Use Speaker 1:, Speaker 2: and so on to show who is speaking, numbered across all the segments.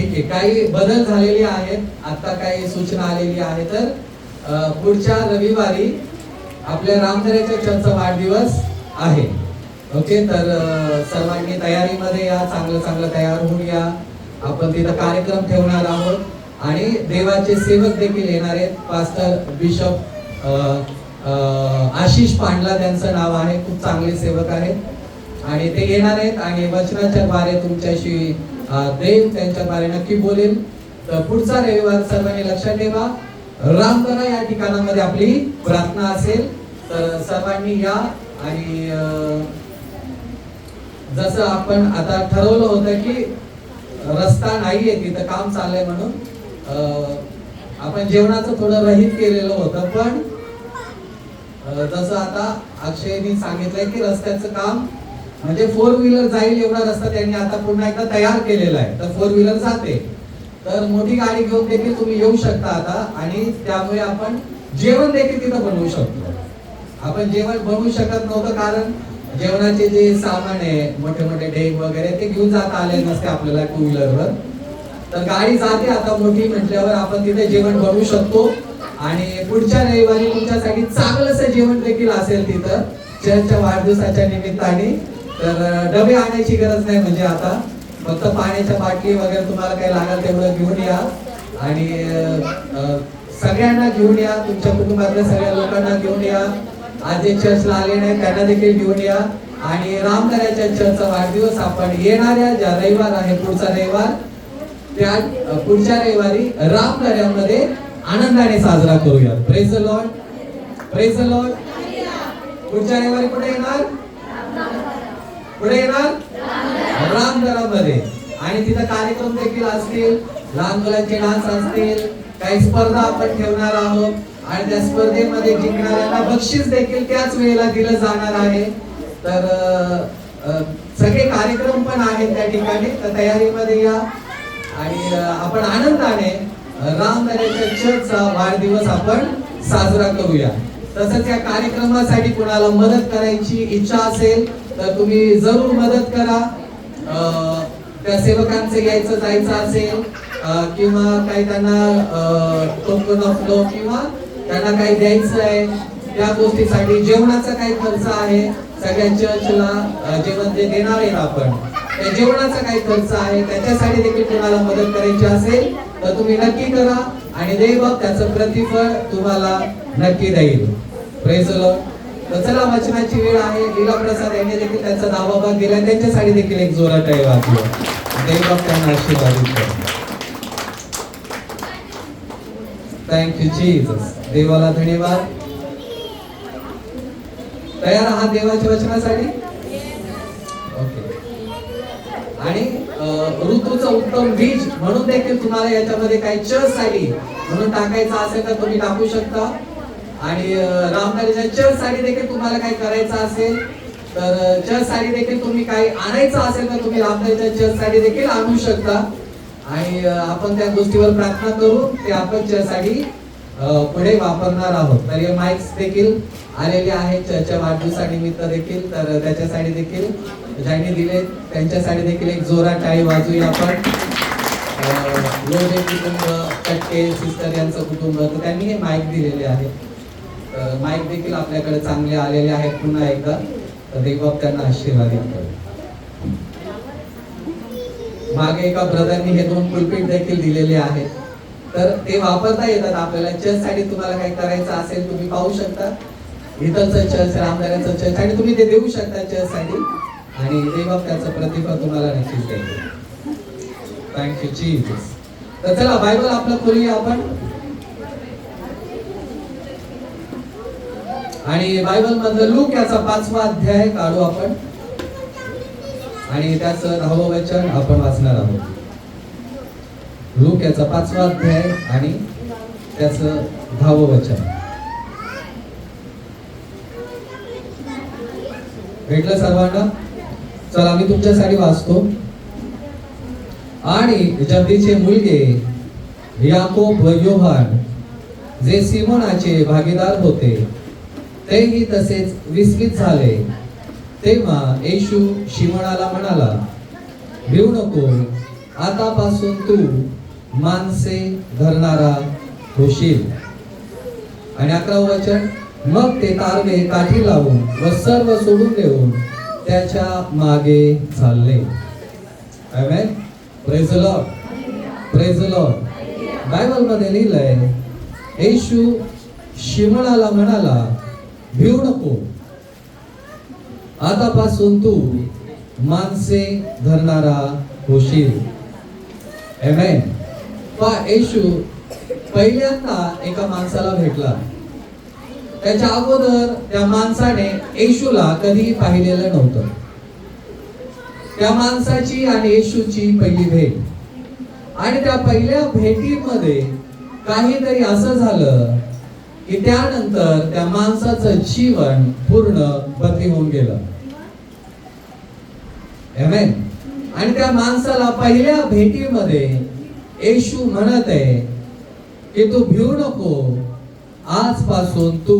Speaker 1: ठीक आहे, काही बदल झालेले आहेत, आता काही सूचना आलेली आहे. तर पुढच्या रविवारी आपल्या रामदऱ्याच्या चर्चचा वाढदिवस आहे. ओके, तर सर्वांनी तयारीमध्ये या, चांगलं चांगलं तयार होऊन या. आपण तिथं कार्यक्रम ठेवणार आहोत आणि देवाचे सेवक देखील येणार आहेत. पास्टर बिशप आशिष पांडला त्यांचं नाव आहे, खूप चांगले सेवक आहेत आणि ते येणार आहेत आणि वचनाच्या द्वारे तुमच्याशी देव त्यांच्या द्वारे नक्की बोलेल. तर पुढचा रविवार सर्वांनी लक्षात ठेवा, रामदरा या ठिकाणामध्ये आपली प्रार्थना असेल. तर सर्वांनी या आणि जसं आपण आता ठरवलं होतं की रस्ता नाहीये तिथं, काम चाललंय म्हणून आपण जेवणाचं थोडं रहित केलेलं होतं. पण जसं आता अक्षयनी सांगितलंय की रस्त्याचं काम म्हणजे 4 व्हीलर जाईल एवढा रस्ता त्यांनी आता पुन्हा एकदा तयार केलेला आहे, तर 4 व्हीलर जाते. तर मोठी गाडी घेऊन देखील तुम्ही येऊ शकता आता आणि त्यामुळे आपण जेवण देखील तिथं बनवू शकतो. आपण जेवण बनवू शकत नव्हतं कारण जेवणाचे जे सामान आहे, मोठे मोठे ढेग वगैरे, ते घेऊन जाता आले नसते आपल्याला 2 व्हीलरवर. तर गाडी जाते आता मोठी म्हटल्यावर आपण तिथे जेवण बनवू शकतो आणि पुढच्या रविवारी तुमच्यासाठी चांगलंसं जेवण देखील असेल तिथं चर्चच्या वाढदिवसाच्या निमित्ताने. तर डबे आणायची गरज नाही, म्हणजे आता फक्त पाण्याच्या बाटली वगैरे तुम्हाला काही लागेल तेवढं घेऊन या आणि सगळ्यांना घेऊन या, तुमच्या कुटुंबातल्या सगळ्या लोकांना घेऊन या. आज जे चर्चला आले नाही त्यांना देखील घेऊन या आणि रामदऱ्याच्या चर्चचा वाढदिवस आपण येणाऱ्या ज्या रविवार आहे, पुढचा रविवार, त्या पुढच्या रविवारी रामदऱ्यामध्ये आनंदाने साजरा करूया. Praise the Lord, praise the Lord. पुढच्या रविवारी कुठे येणार? पुढे येणार रामदरामध्ये आणि तिथं कार्यक्रम देखील असतील, लहान मुलांचे डान्स असतील, काही स्पर्धा आपण ठेवणार आहोत आणि त्या स्पर्धेमध्ये जिंकणाऱ्यांना बक्षीस देखील त्याच वेळेला दिलं जाणार आहे. तर सगळे कार्यक्रम पण आहेत त्या ठिकाणी, तर तयारीमध्ये या आणि आपण आनंदाने रामदऱ्याच्या चर्चचा वाढदिवस आपण साजरा करूया. तसंच या कार्यक्रमासाठी कुणाला मदत करायची इच्छा असेल तर तुम्ही जरूर मदत करा. त्या सेवकांचं यायचं जायचं असेल किंवा काही त्यांना टोकन ऑफ लो किंवा त्यांना काही द्यायचं आहे, त्या गोष्टीसाठी जेवणाचा काही खर्च आहे, सगळ्या चर्चला जेवण जे देणार आहे आपण, त्या जेवणाचा काही खर्च आहे, त्याच्यासाठी देखील कोणाला मदत करायची असेल तर तुम्ही नक्की करा आणि देव त्याचं प्रतिफळ तुम्हाला नक्की देईल. Praise the Lord. तर चला, वचनाची वेळ आहे. लीला प्रसाद यांनी देखील त्यांचा 10वा भाग दिला, त्यांच्यासाठी देखील एक जोरात टाळी वाजवा. देव त्यांना आशीर्वादित करो. Thank you Jesus. देवाला धन्यवाद. तयार आहात देवाच्या वचनासाठी? ओके. आणि ऋतूचं उत्तम बीज म्हणून देखील तुम्हाला याच्यामध्ये काही चर्चसाठी म्हणून टाकायचं असेल तर तुम्ही टाकू शकता आणि रामदऱ्याच्या चर्चसाठी देखील तुम्हाला काही करायचं असेल तर चर्चसाठी देखील तुम्ही काही आणायचं असेल तर तुम्ही रामदऱ्याच्या चर्चसाठी देखील आणू शकता आणि आपण त्या गोष्टीवर प्रार्थना करू, ते आपण चर्चसाठी पुढे वापरणार आहोत. तर हे माइक्स देखील आलेले आहेत चर्चच्या वाढदिवसानिमित्त देखील, तर त्याच्यासाठी देखील ज्यांनी दिले त्यांच्यासाठी देखील एक जोरात टाळी वाजूया आपण. लोढे कुटुंब, कटके सिस्टर यांचं कुटुंब, तर त्यांनी हे माईक दिलेले आहेत. माईक देखील आपल्याकडे चांगले आलेले आहेत पुन्हा एकदा, तर देव त्यांना आशीर्वादित करो. मागे एका ब्रदरनी हे 2 पुलपीट देखील दिलेले आहेत, तर ते वापरता येतात आपल्याला. चर्चसाठी तुम्हाला काही करायचं असेल तुम्ही पाहू शकता. इथलचं चर्च, रामदऱ्याचं चर्च, आणि तुम्ही ते देऊ शकता चर्चसाठी आणि देव त्याचं प्रतिफळ तुम्हाला नक्कीच देईल. Thank you Jesus. तर चला, बायबल आपलं खोलूया आपण आणि बायबल मधलं लूक याचा 5वा अध्याय काढू आपण आणि त्याचं 10वं वचन आपण वाचणार आहोत. लूक याचा 5वा अध्याय आणि त्याचं 10वं वचन. भेटलं सर्वांना? चला, मी तुमच्यासाठी वाचतो. आणि जब्दीचे मुलगे याकोब व योहान, जे सिमोनाचे भागीदार होते, तेही तसेच विस्मित झाले. तेव्हा येशू शिमोनाला म्हणाला, भिवू नको, आतापासून तू माणसे धरणारा होशील. आणि 11व वचन, मग ते तारवे काठी लावून व सर्व सोडून देऊन त्याच्या मागे चालले. आमेन. Praise the Lord. Praise the Lord. Bible मध्ये लिहिलंय, येशू शिमोनाला म्हणाला, भिऊ नको, आतापासून तू माणसे धरणारा होशील. आमेन. येशू पहिल्यांदा एका माणसाला भेटला. त्याच्या अगोदर त्या माणसाने येशूला कधी पाहिलेलं नव्हतं. त्या माणसाची आणि येशूची पहिली भेट, आणि त्या पहिल्या भेटीमध्ये काहीतरी असं झालं की त्यानंतर त्या माणसाचं जीवन पूर्ण बदली होऊन गेलं. आमेन. आणि त्या माणसाला पहिल्या भेटीमध्ये येशू म्हणत आहे की तू भिऊ नको, आजपासून तू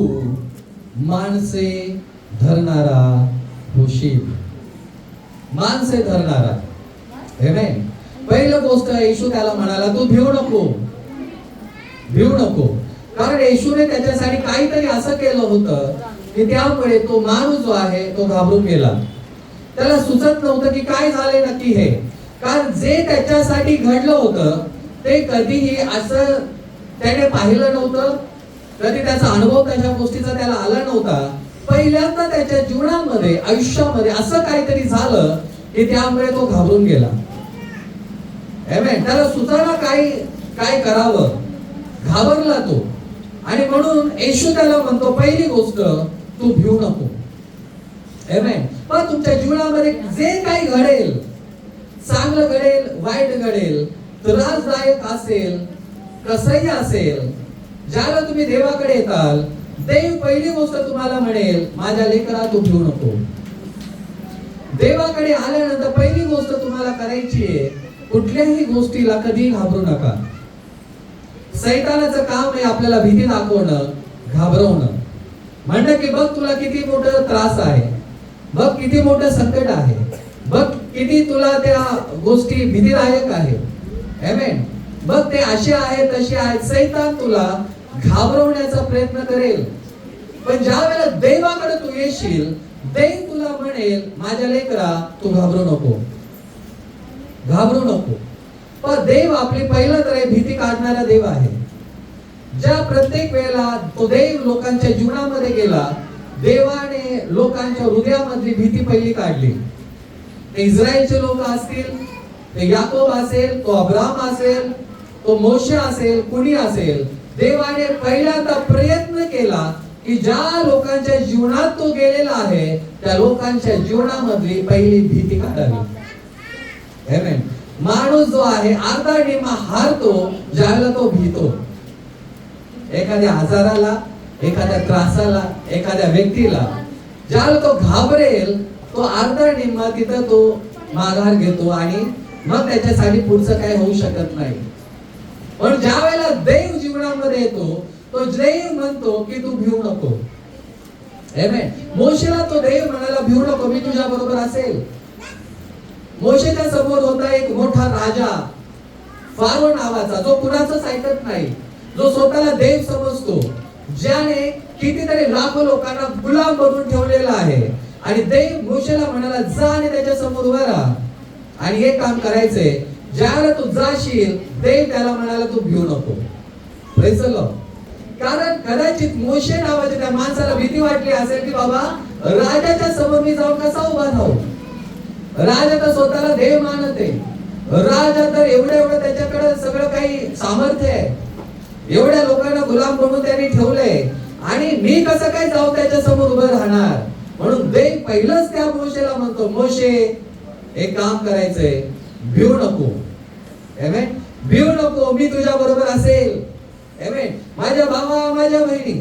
Speaker 1: माणसे धरणारा होशील. माणसे धरणारा. आमेन. पहिलं गोष्ट येशू त्याला म्हणाला, तू भिऊ नको, भिऊ नको. कारण येशूने त्याच्यासाठी काहीतरी असं केलं होतं की त्यामुळे तो माणूस जो आहे तो घाबरून गेला. त्याला सुचत नव्हतं की काय झाले नक्की हे. कारण जे त्याच्यासाठी घडलं होतं ते कधीही असं त्याने पाहिलं नव्हतं. कधी त्याचा अनुभव कशा गोष्टीचा त्याला आला नव्हता. पहिल्यांदा त्याच्या जीवनामध्ये, आयुष्यामध्ये असं काहीतरी झालं की त्यामुळे तो घाबरून गेला. आमेन. त्याला सुचना काय करावं, घाबरला तो. आणि म्हणून येशू त्याला म्हणतो, पहिली गोष्ट तू भिऊ नको. आमेन. पण तुमच्या जीवनामध्ये जे काही घडेल, चांगलं घडेल, वाईट घडेल, त्रासदायक असेल, कसंही असेल, ज्याला तुम्ही देवाकडे येताल, देव पहिली गोष्ट तुम्हाला म्हणेल, माझ्या लेकरा तू भिऊ नको. देवाकडे आल्यानंतर पहिली गोष्ट तुम्हाला करायची आहे, कुठल्याही गोष्टीला कधी घाबरू नका. सैतानाचं काम आहे आपल्याला भीती दाखवणं, घाबरवणं. म्हणणं की बघ तुला किती मोठा त्रास आहे, बघ किती मोठं संकट आहे, बघ किती तुला त्या गोष्टी भीतीदायक आहे. आमेन. बघ ते असे आहे तसे आहेत. सैतान तुला घाबरवण्याचा प्रयत्न करेल. पण ज्या वेळेला देवाकडे तू येशील, देव तुला म्हणेल, माझ्या लेकरा तू घाबरू नको, घाबरू नको. पण देव आपली पहिलं तर भीती काढणारा देव आहे. ज्या प्रत्येक वेळेला तो देव लोकांच्या जीवनामध्ये गेला, देवाने लोकांच्या हृदयामधली भीती पहिली काढली. ते इस्रायलचे लोक असतील, ते याकोब असेल, तो अब्राहम असेल, तो मोशे असेल, कुणी असेल, देवाने पहिल्यांदा प्रयत्न केला की ज्या लोकांच्या जीवनात तो गेलेला आहे त्या लोकांच्या जीवनामधली पहिली भीती काढावी. आमेन. माणूस जो आहे अर्धा निम्मा हारतो ज्याला तो भीतो. एखाद्या आजाराला, एखाद्या त्रासाला, एखाद्या व्यक्तीला ज्याला तो घाबरेल, तो अर्धा निम्मा तिथं तो माघार घेतो आणि मग त्याच्यासाठी पुढचं काय होऊ शकत नाही. पण ज्या वेळेला देव जीवनामध्ये येतो, तो देव म्हणतो की तू भिऊ नको. आमेन. मोशेला तो देव म्हणाला, भिऊ नको, मी तुझ्या बरोबर असेल. मोशेच्या समोर होता एक मोठा राजा, फारो नावाचा, जो कुणाचंच ऐकत नाही, जो स्वतःला देव समजतो, ज्याने कितीतरी लाखो लोकांना गुलाम बनवून ठेवलेला आहे. आणि देव मोशेला म्हणाला, जा आणि त्याच्या समोर उभा राहा आणि एक काम करायचंय. ज्याला तू जाशील, देव त्याला म्हणाला, तू भिऊ नको. Praise the Lord. कारण कदाचित मोशे नावाच्या त्या माणसाला भीती वाटली असेल की बाबा राजाच्या समोर मी जाऊन कसा उभा राहू. राजा तर स्वतःला देव मानत आहे. राजा तर एवढं त्याच्याकडे सगळं काही सामर्थ्य आहे, एवढ्या लोकांना गुलाम बनवून त्यांनी ठेवलंय, आणि मी कसं काय जाऊ त्याच्या समोर उभं राहणार. म्हणून देव पहिलंच त्या मोशेला म्हणतो, मोशे एक काम करायचंय, भिऊ नको. आमेन. भिऊ नको, मी तुझ्या बरोबर असेल. आमेन. माझ्या भावा, माझ्या बहिणी,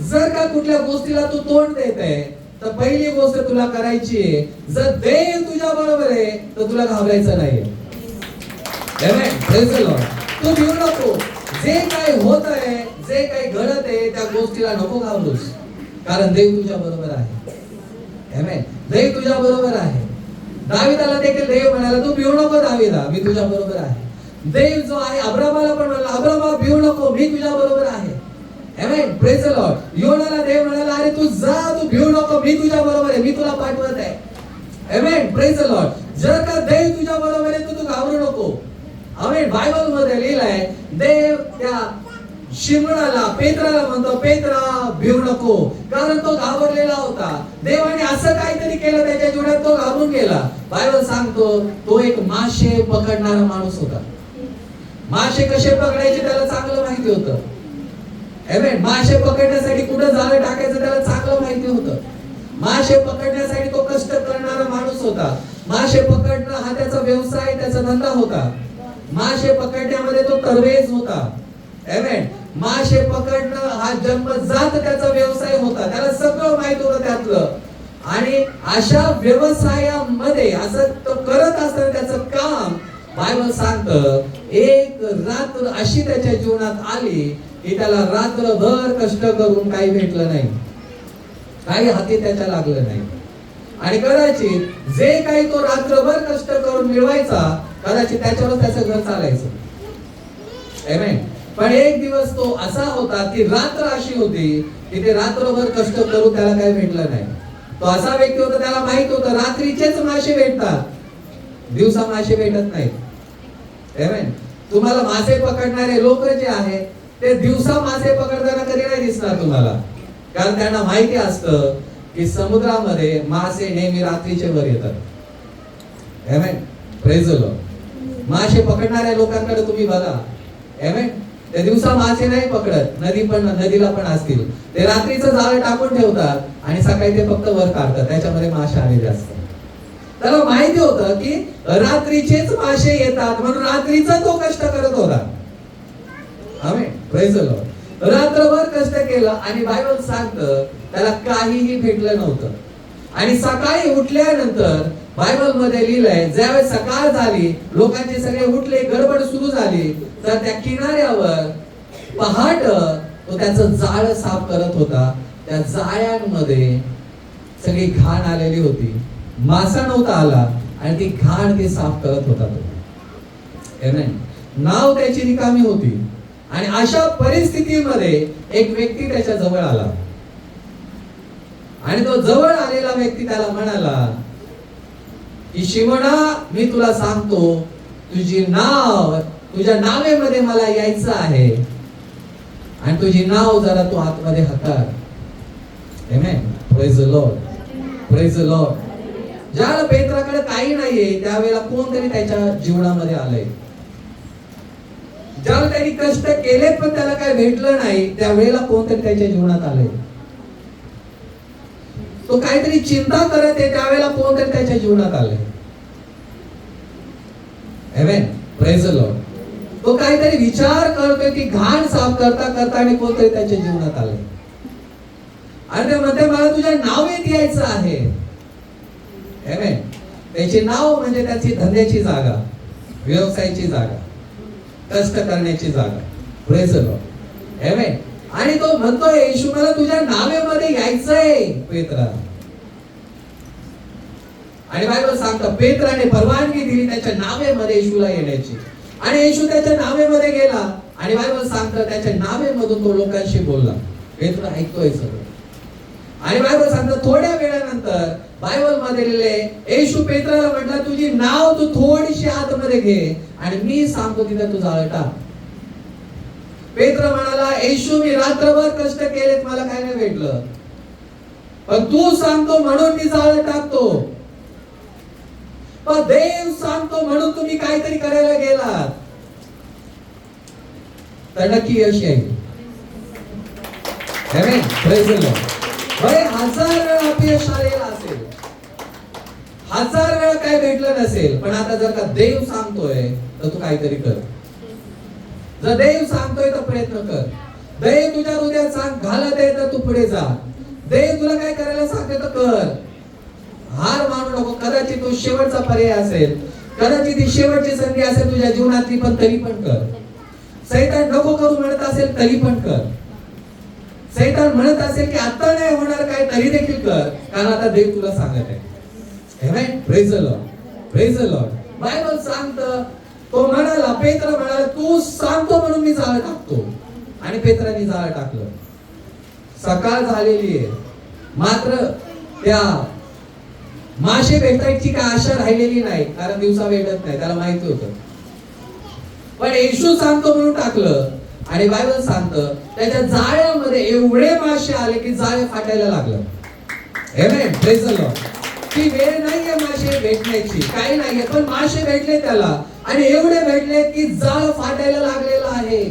Speaker 1: जर का कुठल्या गोष्टीला तू तोंड देत आहे तर पहिली गोष्ट तुला करायची आहे, जर देव तुझ्या बरोबर आहे तर तुला घाबरायचं नाहीये. आमेन. Praise the Lord. तू भिऊ नको. जे काही होत आहे, जे काही घडत आहे, त्या गोष्टीला नको घाबरूस, कारण देव तुझ्या बरोबर आहे. आमेन. देव तुझ्या बरोबर आहे. दाविदाला देखील देव म्हणाला, तू भिवू नको दाविदा, मी तुझ्या बरोबर आहे. देव जो आहे अब्रामाला पण म्हणाला, अब्रामा भिवू नको, मी तुझ्या बरोबर आहे. आमेन, प्रेज द लॉर्ड. योनाला देव म्हणाला, अरे तू जा, तू भिवू नको, मी तुझ्या बरोबर आहे, मी तुला पाठवत आहे. आमेन, प्रेज द लॉर्ड. जर का देव तुझ्या बरोबर आहे, तू घाबरू नको. आमेन. बायबल मध्ये लिहिलंय, देव त्या शिमोनाला, पेत्राला म्हणतो, पेत्रा भिवू नको, कारण तो घाबरलेला होता. देवाने असं काहीतरी केलं त्याच्या जीवनात, तो घाबरून गेला. बायबल सांगतो तो एक मासे पकडणारा माणूस होता. मासे कसे पकडायचे त्याला चांगलं माहिती होतं. आमेन. मासे पकडण्यासाठी कुठं जाळं टाकायचं त्याला चांगलं माहिती होतं. मासे पकडण्यासाठी तो कष्ट करणारा माणूस होता. मासे पकडणं हा त्याचा व्यवसाय, त्याचा धंदा होता. मासे पकडण्यामध्ये तो तरवेज होता. आमेन. मासे पकडणं हा जन्मजात त्याचा व्यवसाय होता. त्याला सगळं माहित होतं त्यातलं. आणि अशा व्यवसायामध्ये असं तो करत असताना त्याचं काम, बायबल सांगतं एक रात्र अशी त्याच्या जीवनात आली की त्याला रात्रभर कष्ट करून काही भेटलं नाही, काही हाती त्याच्या लागलं नाही. आणि कदाचित जे काही तो रात्रभर कष्ट करून मिळवायचा, कदाचित त्याच्यावर त्याचं घर चालायचं. आमेन. पण एक दिवस तो असा होता की रात्र अशी होती की ते रात्रभर कष्ट करून त्याला काही भेटलं नाही. तो असा व्यक्ती होता, त्याला माहित होतं रात्रीचेच मासे भेटतात, दिवसा मासे भेटत नाहीत. आमेन. तुम्हाला मासे पकडणारे लोक जे आहेत ते दिवसा मासे पकडताना कधी नाही दिसणार तुम्हाला, कारण त्यांना माहिती असतं की समुद्रामध्ये मासे नेहमी रात्रीचे वर येतात. आमेन. Praise the Lord. मासे पकडणाऱ्या लोकांकडे तुम्ही बघा. आमेन. ते दिवसा मासे नाही पकडत, नदीला पण असतील, ते रात्रीचं जाळं टाकून ठेवतात आणि सकाळी ते फक्त वर काढतात, त्याच्यामध्ये मासे आलेले असतात. त्याला माहिती होतं की रात्रीचेच मासे येतात, म्हणून रात्रीचा तो कष्ट करत होता. आमेन. Praise the Lord. रात्रभर कष्ट केलं आणि बायबल सांगतं त्याला काहीही भेटलं नव्हतं. आणि सकाळी उठल्यानंतर बायबल मध्ये लिहिलंय, ज्यावेळेस सकाळ झाली, लोकांचे सगळे उठले, गडबड सुरू झाली, तर त्या किनाऱ्यावर पहाट तो त्याचं जाळं साफ करत होता. त्या जाळ्यांमध्ये सगळी घाण आलेली होती, मासा नव्हता आला आणि ती घाण ते साफ करत होता तो. आमेन. नाव त्याची रिकामी होती. आणि अशा परिस्थितीमध्ये एक व्यक्ती त्याच्या जवळ आला आणि तो जवळ आलेला व्यक्ती त्याला म्हणाला की शिमोना, मी तुला सांगतो, तुझ्या नावेमध्ये मला यायचं आहे आणि तुझी नाव जरा तू आतमध्ये हाताळ. आमेन. Praise the Lord. Praise the Lord. ज्याला पेत्राकडे काही नाहीये त्यावेळेला कोणतरी त्याच्या जीवनामध्ये आलंय. ज्याला त्यांनी कष्ट केले पण त्याला काही भेटलं नाही, त्यावेळेला कोणतरी त्याच्या जीवनात आलंय. तो काहीतरी चिंता करत आहे, त्यावेळेला कोणतरी त्याच्या जीवनात आलंय. आमेन. Praise the Lord. तो काहीतरी विचार करतोय की घाण साफ करता करता आणि कोणतरी त्याच्या जीवनात आलंय आणि ते म्हणते मला तुझ्या नावेत यायचं आहे. आमेन. त्याचे नाव म्हणजे त्याची धंद्याची जागा, व्यवसायाची जागा, कष्ट करण्याची जागा. Praise the Lord. आमेन. आणि तो म्हणतोय येशू मला तुझ्या नावेमध्ये यायचंय पेत्रा. आणि बायबल सांगतं पेत्राने परवानगी दिली त्याच्या नावेमध्ये येशूला येण्याची. आणि येशू त्याच्या नावेमध्ये गेला आणि बायबल सांगतं त्याच्या नावेमधून तो लोकांशी बोलला. पेत्रा ऐकतोय सगळं. आणि बायबल सांगतं थोड्या वेळानंतर बायबल मध्ये लिहिले, येशू पेत्राला म्हटला तुझी नाव तू थोडीशी आतमध्ये घे आणि मी सांगतो तिथे तू जाळं टाक. पेत्र म्हणाला, येशू मी रात्रभर कष्ट केलेत, मला काय नाही भेटलं, पण तू सांगतो म्हणून मी जाळं टाकतो. पण देव सांगतो म्हणून तुम्ही काहीतरी करायला गेलात तर नक्की यश येईल. आमेन. Praise the Lord. बरे 1000 वेळा अपयश आलेला असेल, 1000 वेळा काय भेटलं नसेल, पण आता जर का देव सांगतोय तर तू काहीतरी कर. जर देव सांगतोय तर प्रयत्न कर. देव तुझ्या हृदयात सांग घालत आहे तर तू पुढे जा. देव तुला काय करायला सांगते तर कर. हार मानू नको. कदाचित तो शेवटचा पर्याय असेल, कदाचित ती शेवटची संधी असेल तुझ्या जीवनातली, पण तरी पण कर. सैतान नको करू म्हणत असेल तरी पण कर. सैतान म्हणत असेल की आता नाही होणार काय, तरी देखील कर, कारण आता देव तुला सांगत आहे. आमेन. Praise the Lord. Praise the Lord. Bible सांगतं, तो म्हणाला, पेत्र म्हणाला, तू सांगतो म्हणून मी जाळं टाकतो. आणि पेत्राने जाळं टाकलं. सकाळ झालेली आहे, मात्र त्या मासे भेटायची काय आशा राहिलेली नाही, कारण दिवसा भेटत नाही, त्याला माहिती होतं. पण येशू सांगतो म्हणून टाकलं. आणि बायबल सांगतं, त्याच्या जाळ्यामध्ये एवढे मासे आले की जाळे फाटायला लागलं. आमेन, प्रेज द लॉर्ड. ती वेळ नाहीये मासे भेटण्याची, काही नाहीये, पण मासे भेटले त्याला. आणि एवढे भेटले की जाळ फाटायला लागलेला आहे.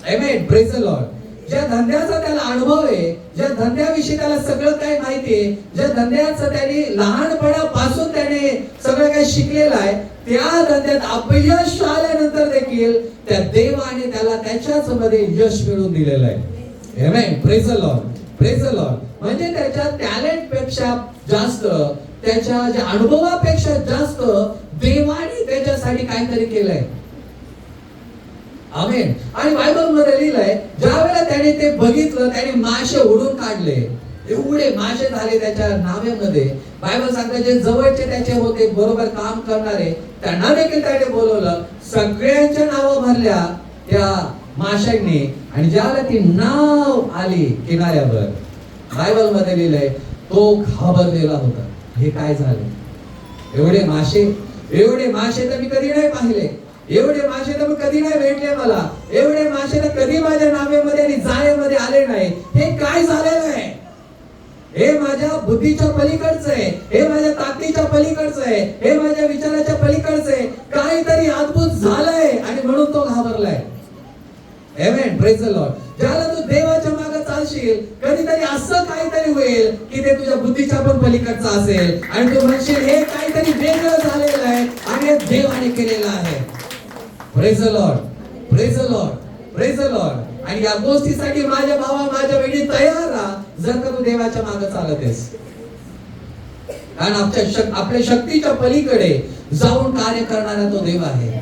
Speaker 1: आमेन, प्रेज द लॉर्ड. ज्या धंद्याचा त्याला अनुभव आहे, ज्या धंद्याविषयी त्याला सगळं काही माहिती आहे, ज्या धंद्याचं त्याने लहानपणापासून त्याने सगळं काही शिकलेलं आहे, त्या धंद्यात अपयश आल्यानंतर देखील त्या देवाने त्याला त्याच्याच मध्ये यश मिळवून दिलेलं आहे. आमेन, praise the Lord, praise the Lord. म्हणजे त्याच्या टॅलेंट पेक्षा जास्त, त्याच्या ज्या अनुभवापेक्षा जास्त देवाने त्याच्यासाठी काहीतरी केलंय. आमेन. आणि बायबल मध्ये लिहिलंय, ज्या वेळेला त्याने ते बघितलं, त्याने मासे ओढून काढले, एवढे मासे झाले त्याच्या नाव्यामध्ये. बायबल सांगते, जे जवळचे त्याचे होते, बरोबर काम करणारे, त्यांना देखील त्याने बोलवलं. सगळ्यांच्या नावं भरल्या त्या माशांनी. आणि ज्यावेळेला ती नाव आली किनाऱ्यावर, बायबल मध्ये लिहिलंय, तो घाबरलेला होता. हे काय झालं? एवढे मासे तर मी कधी नाही पाहिले, एवढे मासे तर कधी नाही भेटले मला, एवढे मासे तर कधी माझ्या नावेमध्ये आणि जाळेमध्ये आले नाही. हे काय झालेलं आहे? हे माझ्या बुद्धीच्या पलीकडचं आहे, हे माझ्या ताकदीच्या पलीकडचं आहे, हे माझ्या विचाराच्या पलीकडचं आहे. काहीतरी अद्भुत झालंय आणि म्हणून तो घाबरलाय. आमेन, प्रेज द लॉर्ड. ज्याला तू देवाच्या मागे चालशील, कधीतरी असं काहीतरी होईल की ते तुझ्या बुद्धीच्या पण पलीकडचं असेल आणि तू म्हणशील, हे काहीतरी वेगळं झालेलं आहे आणि देवाने केलेलं आहे. Praise the Lord, praise the Lord, praise the Lord. आणि या गोष्टीसाठी माझ्या भावा, माझ्या बहिणी, तयार राहा जर का तू देवाच्या मागे चालत आहेस. कारण आपल्या शक्तीच्या पलीकडे जाऊन कार्य करणारा तो देव आहे.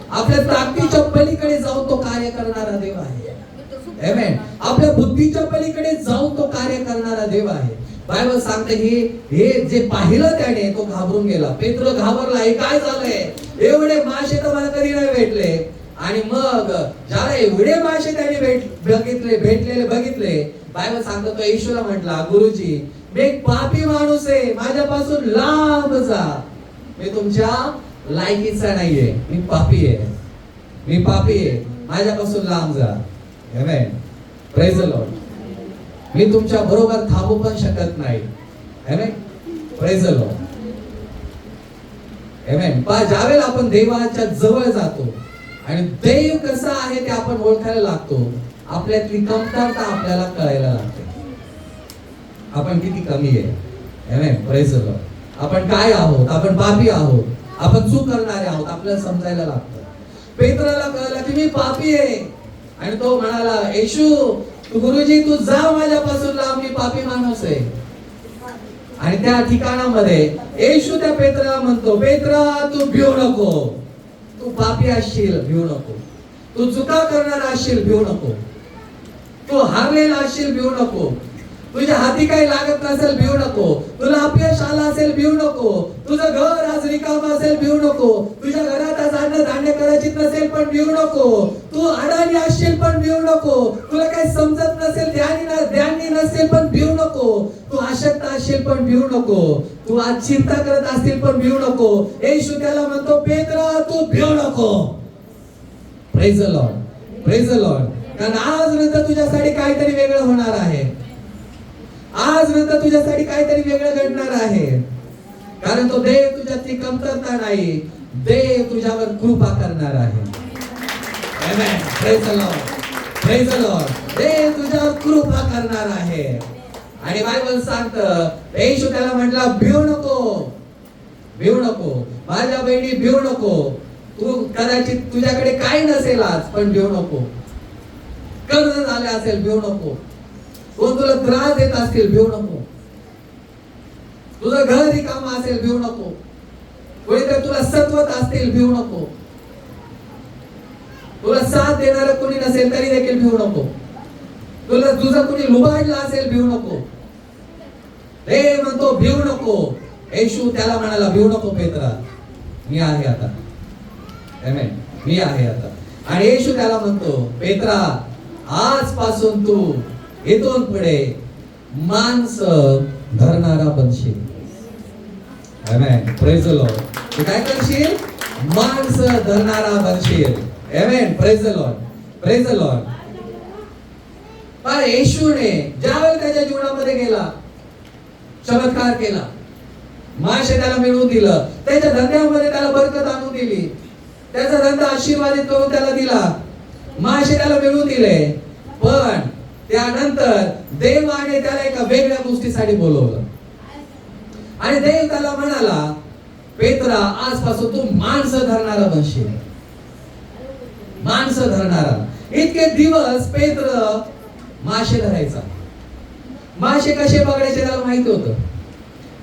Speaker 1: आपल्या ताकदीच्या पलीकडे जाऊन तो कार्य करणारा देव आहे. आमेन. आपल्या बुद्धीच्या पलीकडे जाऊन तो कार्य करणारा देव आहे. बायबल सांगते, हे जे पाहिलं त्याने, तो घाबरून गेला. पेत्र घाबरला, हे काय झालंय? एवढे मासे तर मला कधी नाही भेटले. आणि मग ज्याला एवढे मासे त्याने बघितले, बायबल सांगतो, तो येशूला म्हटला, गुरुजी, मी एक पापी माणूस आहे, माझ्यापासून लांब जा, मी तुमच्या लायकीचा नाहीये, मी पापी आहे, माझ्यापासून लांब जा. आमेन, प्रेज द लॉर्ड. मी तुमच्या बरोबर थांबू पण शकत नाही. आमेन, प्रेज द लॉर्ड. आमेन. ज्यावेळेला आपण देवाच्या जवळ जातो आणि देव कसा आहे ते आपण ओळखायला लागतो, आपल्यातली कमतरता आपल्याला कळायला लागते. आपण किती कमी आहे. आमेन, प्रेज द लॉर्ड. आपण काय आहोत? आपण पापी आहोत, आपण चूक करणारे आहोत, आपल्याला समजायला लागतं. पेत्राला कळलं की मी पापी आहे. आणि तो म्हणाला, येशू, गुरुजी, तू जा माझ्यापासून लांब, मी पापी माणूस आहे. आणि त्या ठिकाणामध्ये येशू त्या पेत्राला म्हणतो, पेत्रा, तू भिऊ नको, तू पापी असशील, भिऊ नको, तू चुका करणारा असशील, भिऊ नको, तू हारलेला असशील, भिऊ नको, तुझ्या हाती काही लागत नसेल, भिऊ नको, तुला अपयश आला असेल, भिऊ नको, तुझं घर आज रिकाम असेल, भिऊ नको, तुझ्या घरात आज अन्न धान्य कदाचित नसेल, पण भिऊ नको, तू अडाणी असशील, पण भिऊ नको, तुला काही समजत नसेल, ध्यानी नसेल, पण भिऊ नको, तू अशक्त असशील, पण भिऊ नको, तू आज चिंता करत असतील, पण भिऊ नको. येशू त्याला म्हणतो, पेत्रा, तू भिऊ नको. Praise the Lord, praise the Lord. कारण आज नंतर तुझ्यासाठी काहीतरी वेगळं होणार आहे. आज नंतर तुझ्यासाठी काहीतरी वेगळं घडणार आहे. कारण तो देव तुझ्यातली कमतरता नाही, देव तुझ्यावर कृपा करणार आहे. आमेन, praise the Lord, praise the Lord. देव तुझ्यावर कृपा करणार आहे. आणि बायबल सांगतं, येशू त्याला म्हटला, भिऊ नको, भिऊ नको, माझ्या बहिणी, भिऊ नको. तू कदाचित तुझ्याकडे काही नसेल आज, पण भिऊ नको. कर्ज झाले असेल, भिऊ नको. कोण तुला त्रास देत असतील, भिऊ नको. तुझं घर रिकाम असेल, भिऊ नको. कोणीतरी तुला सत्वत असतील, भिऊ नको. तुला साथ देणारं कोणी नसेल तरी देखील भिऊ नको. तुझं कोणी लुबाडलं असेल, भिऊ नको. हे म्हणतो, भिऊ नको. येशू त्याला म्हणाला, भिवू नको पेत्रा, मी आहे आता. आमेन. मी आहे आता. आणि येशू त्याला म्हणतो, पेत्रा, आजपासून तू इथून पुढे माणसं धरणारा बनशील. आमेन. Praise the Lord. तू काय करशील? माणसं धरणारा बनशील. आमेन. Praise the Lord. Praise the Lord. पण येशूने ज्यावेळी त्याच्या जीवनामध्ये गेला, चमत्कार केला, माशे त्याला मिळवून दिलं, त्याच्या धंद्यामध्ये त्याला बरकत आणून दिली, त्याचा धंदा आशीर्वादित करून त्याला दिला, माशे त्याला मिळवून दिले. पण त्यानंतर देवाने त्याला एका वेगळ्या गोष्टीसाठी बोलवलं आणि देव त्याला म्हणाला, पेत्रा, आजपासून तू माणसं धरणारा बनशील. माणसं धरणारा. इतके दिवस पेत्र मासे धरायचा. मासे कसे पकडायचे त्याला माहिती होतं.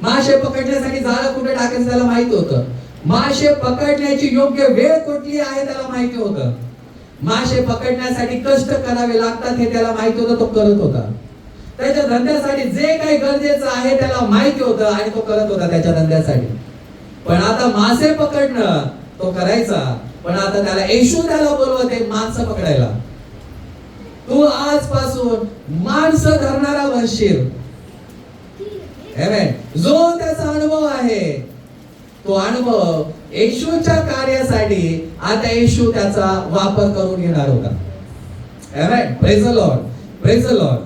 Speaker 1: मासे पकडण्यासाठी जाळं कुठे टाकायचं त्याला माहिती होतं. मासे पकडण्याची योग्य वेळ कुठली आहे त्याला माहिती होतं. मासे पकडण्यासाठी कष्ट करावे लागतात हे त्याला माहिती होतं. तो करत होता. त्याच्या धंद्यासाठी जे काही गरजेचं आहे त्याला माहिती होतं आणि तो करत होता त्याच्या धंद्यासाठी. पण आता मासे पकडणं तो करायचा, पण आता त्याला येशू त्याला बोलवते माणसं पकडायला. तू आजपासून माणसं धरणारा बनशील. आमेन. जो त्याचा अनुभव आहे, तो अनुभव येशूच्या कार्यासाठी आता येशू त्याचा वापर करून घेणार होता. आमेन. Praise the Lord. Praise the Lord.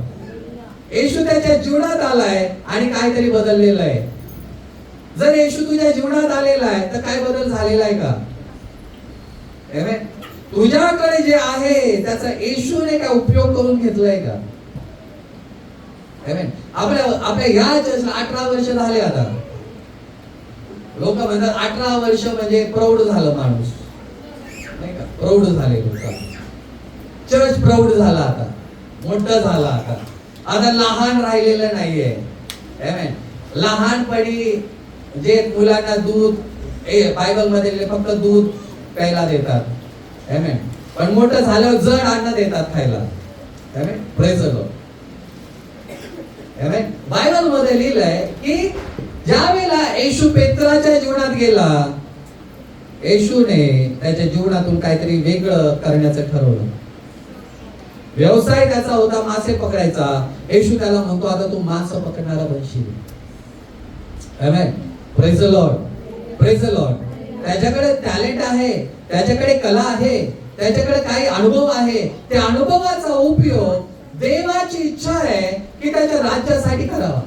Speaker 1: येशू त्याच्या जीवनात आलाय आणि काहीतरी बदललेलं आहे. जर येशू तुझ्या जीवनात आलेला आहे तर काय बदल झालेला आहे का? आमेन. तुझ्याकडे जे आहे त्याचा येशूने काय उपयोग करून घेतलाय का? आमेन. आपल्या या चर्चला 18 वर्ष झाले आता. लोक म्हणतात 18 वर्ष म्हणजे प्रौढ झालं माणूस, नाही का? प्रौढ झाले लोक. चर्च प्रौढ झाला आता, मोठं झाला आता. आता लहान राहिलेलं नाहीये. आमेन. लहानपणी जे मुलांना दूध, बायबल मध्ये फक्त दूध प्यायला देतात. आमेन. पण मोठं झाल्यावर जड अन्न देतात खायला. आमेन. Praise the Lord. आमेन. बायबल मध्ये लिहिलंय की ज्यावेळेला येशू पेत्राच्या जीवनात गेला, येशूने त्याच्या जीवनातून काहीतरी वेगळं करण्याचं ठरवलं. व्यवसाय त्याचा होता मासे पकडायचा. येशू त्याला म्हणतो, आता तू मासे पकडणारा बनशील. आमेन. Praise the Lord. Praise the Lord. त्याच्याकडे टॅलेंट आहे, त्याच्याकडे कला आहे, त्याच्याकडे काही अनुभव आहे. त्या अनुभवाचा उपयोग देवाची इच्छा आहे की त्याच्या राज्यासाठी करावा.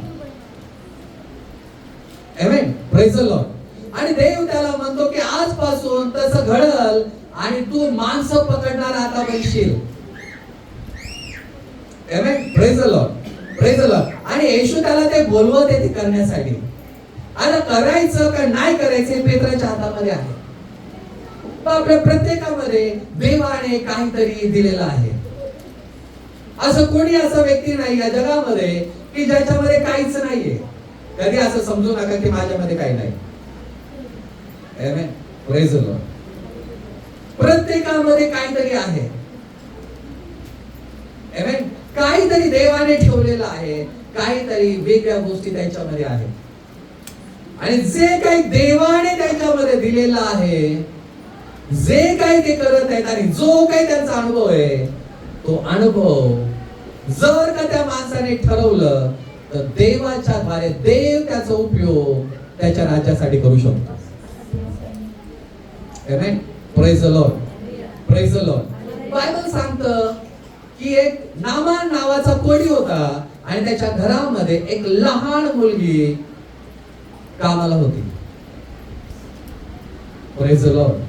Speaker 1: आमेन. Praise the Lord. आणि देव त्याला म्हणतो की आजपासून तसं घडल आणि तू माणसं पकडणारा आता बनशील. आमेन. Praise the Lord. Praise the Lord. आणि येशू त्याला ते बोलवते ते करण्यासाठी. आता करायचं का नाही करायचं हे पेत्राच्या हातामध्ये आहे. आपल्या प्रत्येकामध्ये देवाने काहीतरी दिलेलं आहे. असं कोणी असा व्यक्ती नाही या जगामध्ये की ज्याच्यामध्ये काहीच नाहीये. कधी असं समजू नका की माझ्यामध्ये काही नाही. आमेन. Praise the Lord. प्रत्येकामध्ये काहीतरी आहे. आमेन. काहीतरी देवाने ठेवलेलं आहे, काहीतरी वेगळ्या गोष्टी त्यांच्यामध्ये आहेत. आणि जे काही देवाने त्यांच्यामध्ये दिलेलं आहे, जे काही ते करत आहेत आणि जो काही त्यांचा अनुभव आहे, तो अनुभव जर का त्या माणसाने ठरवलं तर देवाच्या द्वारे देव त्याचा उपयोग त्याच्या राज्यासाठी करू शकतो. आमेन. Praise the Lord. Praise the Lord. Bible सांगतं की एक नामान नावाचा कोडी होता आणि त्याच्या घरामध्ये एक लहान मुलगी कामाला होती. Praise the Lord.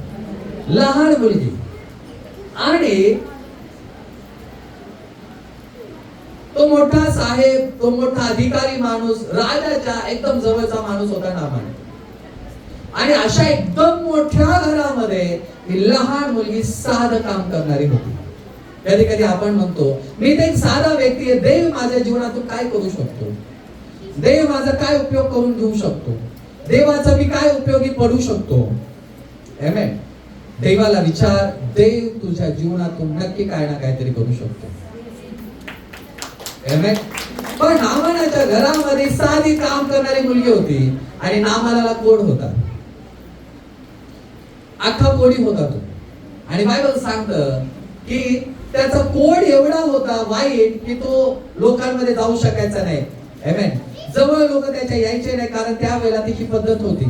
Speaker 1: लहान मुलगी. आणि तो मोठा साहेब, तो मोठा अधिकारी माणूस, राजाच्या एकदम जवळचा माणूस होता नामान. आणि अशा एकदम मोठ्या घरामध्ये ही लहान मुलगी साधं काम करणारी होती. कधी कधी आपण म्हणतो, मी तर एक साधा व्यक्ती आहे, देव माझ्या जीवनातून काय करू शकतो, देव माझा काय उपयोग करून घेऊ शकतो, देवाचा मी काय उपयोगी पडू शकतो. आमेन. देवाला विचार, देव तुझ्या जीवनातून नक्की काय ना काहीतरी करू शकतो. आमेन. पण नामानाच्या घरामध्ये साधी काम करणारी मुलगी होती आणि नामानाला कोड होता, अख्खा कोडी होता तो. आणि बायबल सांगतं की त्याचा कोड एवढा होता वाईट की तो लोकांमध्ये जाऊ शकायचा नाही. आमेन. जवळ लोक त्याच्या यायचे नाही, कारण त्यावेळेला तिची पद्धत होती,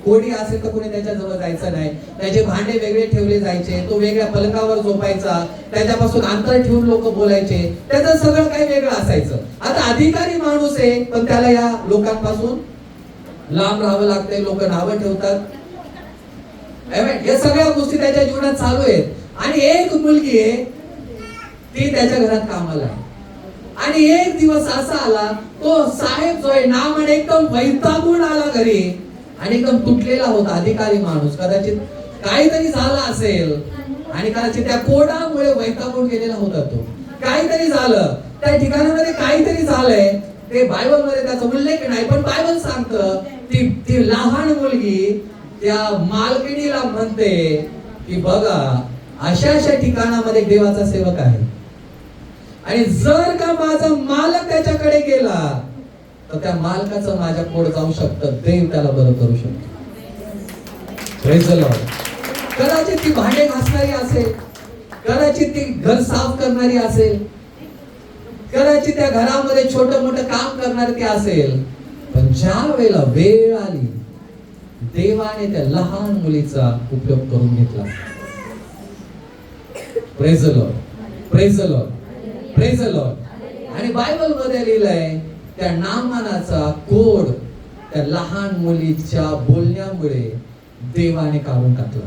Speaker 1: कोडी असेल तर कोणी त्याच्या जवळ जायचं नाही. त्याचे भांडे वेगळे ठेवले जायचे, तो वेगळ्या पलकावर झोपायचा, त्याच्यापासून अंतर ठेवून लोक बोलायचे, त्याचं सगळं काही वेगळं असायचं. आता अधिकारी माणूस आहे, पण त्याला या लोकांपासून लांब राहावं लागतंय, लोक नावं ठेवतात. या सगळ्या गोष्टी त्याच्या जीवनात चालू आहेत. आणि एक मुलगी आहे, ती त्याच्या घरात कामाला आहे. आणि एक दिवस असा आला, तो साहेब जो आहे नामाने एकदम वैतागून आला घरी, आणि एकदम तुटलेला होता. अधिकारी माणूस, कदाचित काहीतरी झालं असेल आणि कदाचित त्या कोडामुळे वैतागून गेलेला होता तो. काहीतरी झालं त्या ठिकाणामध्ये, काहीतरी झालंय. ते बायबल मध्ये त्याचा उल्लेख नाही, पण बायबल सांगतं ती लहान मुलगी त्या मालकिणीला म्हणते की बघा, अशा अशा ठिकाणामध्ये देवाचा सेवक आहे, आणि जर का माझा मालक त्याच्याकडे गेला तर त्या मालकाचं माझ्या पोट जाऊ शकतं, देव त्याला बरं करू शकतो. Praise the Lord. कदाचित ती भांडे घासणारी असेल, कदाचित ती घर साफ करणारी असेल, कदाचित त्या घरामध्ये छोटं मोठं काम करणारी ती असेल, पण ज्या वेळेला वेळ आली, देवाने त्या लहान मुलीचा उपयोग करून घेतला. Praise the Lord, praise the Lord, praise the Lord. आणि बायबल मध्ये लिहिलंय त्या नामानाचा कोड त्या लहान मुलीच्या बोलण्यामुळे देवाने काढून टाकला.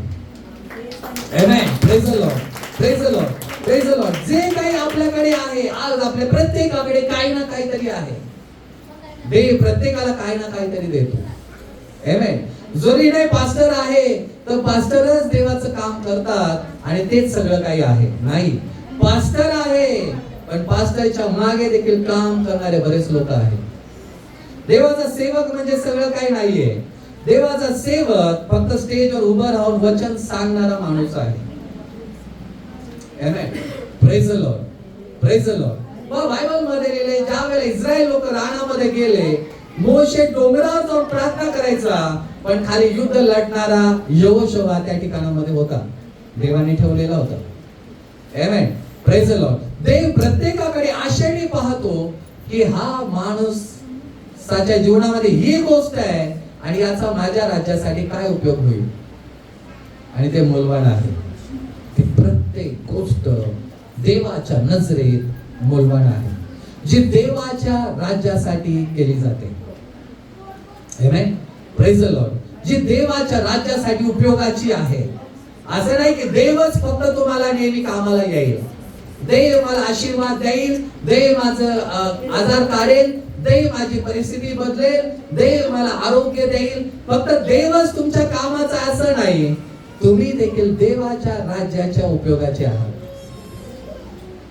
Speaker 1: आमेन. Praise the Lord, praise the Lord, praise the Lord. जे काही आपल्याकडे आहे, आज आपल्या प्रत्येकाकडे काही ना काहीतरी आहे. देव प्रत्येकाला काही ना काहीतरी देतो. आमेन. जरी नाही पास्टर आहे तर पास्टरच देवाचं काम करतात आणि तेच सगळं काही आहे, नाही. पास्टर आहे, पण पास्टरच्या मागे देखील काम करणारे बरेच लोक आहेत. देवाचा सेवक म्हणजे सगळं काही नाहीये. देवाचा सेवक फक्त स्टेजवर उभं राहून वचन सांगणारा माणूस आहे. आमेन. Praise the Lord, praise the Lord. मग बायबल मध्ये लिहिले, ज्या वेळेला इस्रायल लोक रानामध्ये गेले, मोशे डोंगरावर जाऊन प्रार्थना करायचा, पण खाली युद्ध लढणारा यहोशुआ त्या ठिकाणामध्ये होता, देवाने ठेवलेला होता. आमेन. Praise the Lord. देव प्रत्येकाकडे आशेने पाहतो की हा माणूस साच्या जीवनामध्ये ही गोष्ट आहे आणि याचा माझ्या राज्यासाठी काय उपयोग होईल, आणि ते मूल्यवान आहे. ती प्रत्येक गोष्ट देवाच्या नजरेत मूल्यवान आहे, जी देवाच्या राज्यासाठी केली जाते. आमेन. Praise the Lord. जी देवाच्या राज्यासाठी उपयोगाची आहे. असं नाही की देवच फक्त तुम्हाला नेहमी कामाला येईल, देव मला आशीर्वाद देईल, देव माझं आजार काढेल, देव माझी परिस्थिती बदलेल, देव मला आरोग्य देईल. फक्त देवच तुमच्या कामाचा असं नाही, तुम्ही देखील देवाच्या राज्याच्या उपयोगाचे आहात.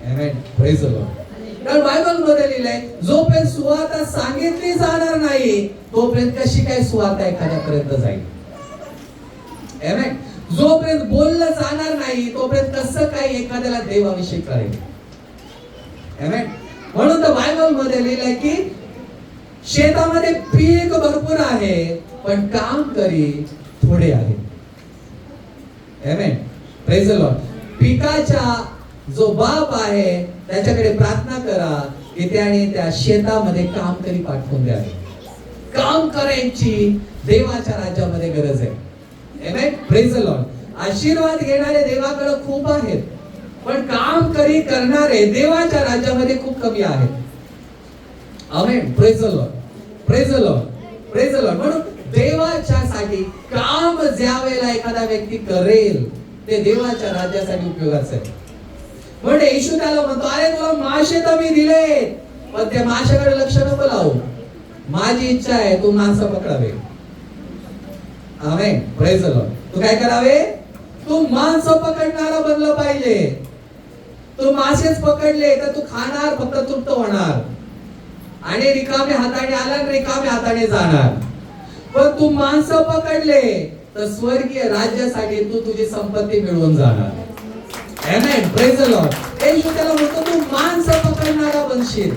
Speaker 1: आमेन. Praise the Lord. कारण बायबल मध्ये लिहिलंय, जोपर्यंत सुवार्ता सांगितली जाणार नाही तोपर्यंत कशी काय सुवार्ता एखाद्यापर्यंत जाईल. आमेन. जोपर्यंत बोललं जाणार नाही तोपर्यंत कसं काय एखाद्याला देवाविषयी कळेल. आमेन. म्हणून तर बायबल मध्ये लिहिलंय की शेतामध्ये पीक भरपूर आहे, पण काम करी थोडे आहे. आमेन. Praise the Lord. पिकाच्या जो बाप आहे त्याच्याकडे प्रार्थना करा की त्याने त्या शेतामध्ये काम करी पाठवून द्यावे. काम करायची देवाच्या राज्यामध्ये गरज आहे. आमेन. Praise the Lord. आशीर्वाद घेणारे देवाकडे खूप आहेत, पण काम करी करणारे देवाच्या राज्यामध्ये खूप कमी आहेत. आमेन. Praise the Lord, praise the Lord, praise the Lord. म्हणून देवाच्या साठी काम ज्या वेळेला एखादा व्यक्ती करेल ते देवाच्या राज्यासाठी उपयोगाचं आहे. म्हणजे येशू त्याला म्हणतो, अरे तुला मासे तर मी दिले, पण त्या माशाकडे लक्ष नको लावू. माझी इच्छा आहे तू माणसं पकडावे. आमेन. Praise the Lord. तू काय करावे? तू माणसं पकडणारा बनलं पाहिजे. तू मासेच पकडले तर तू खाणार, फक्त तृप्त होणार आणि रिकाम्या हाताने आला आणि रिकाम्या हाताने जाणार. पण तू माणसं पकडले तर स्वर्गीय राज्यासाठी तू तुझी संपत्ती मिळवून जाणार. आमेन. Praise the Lord. येशू त्याला म्हणतो तू माणसं पकडणारा बनशील.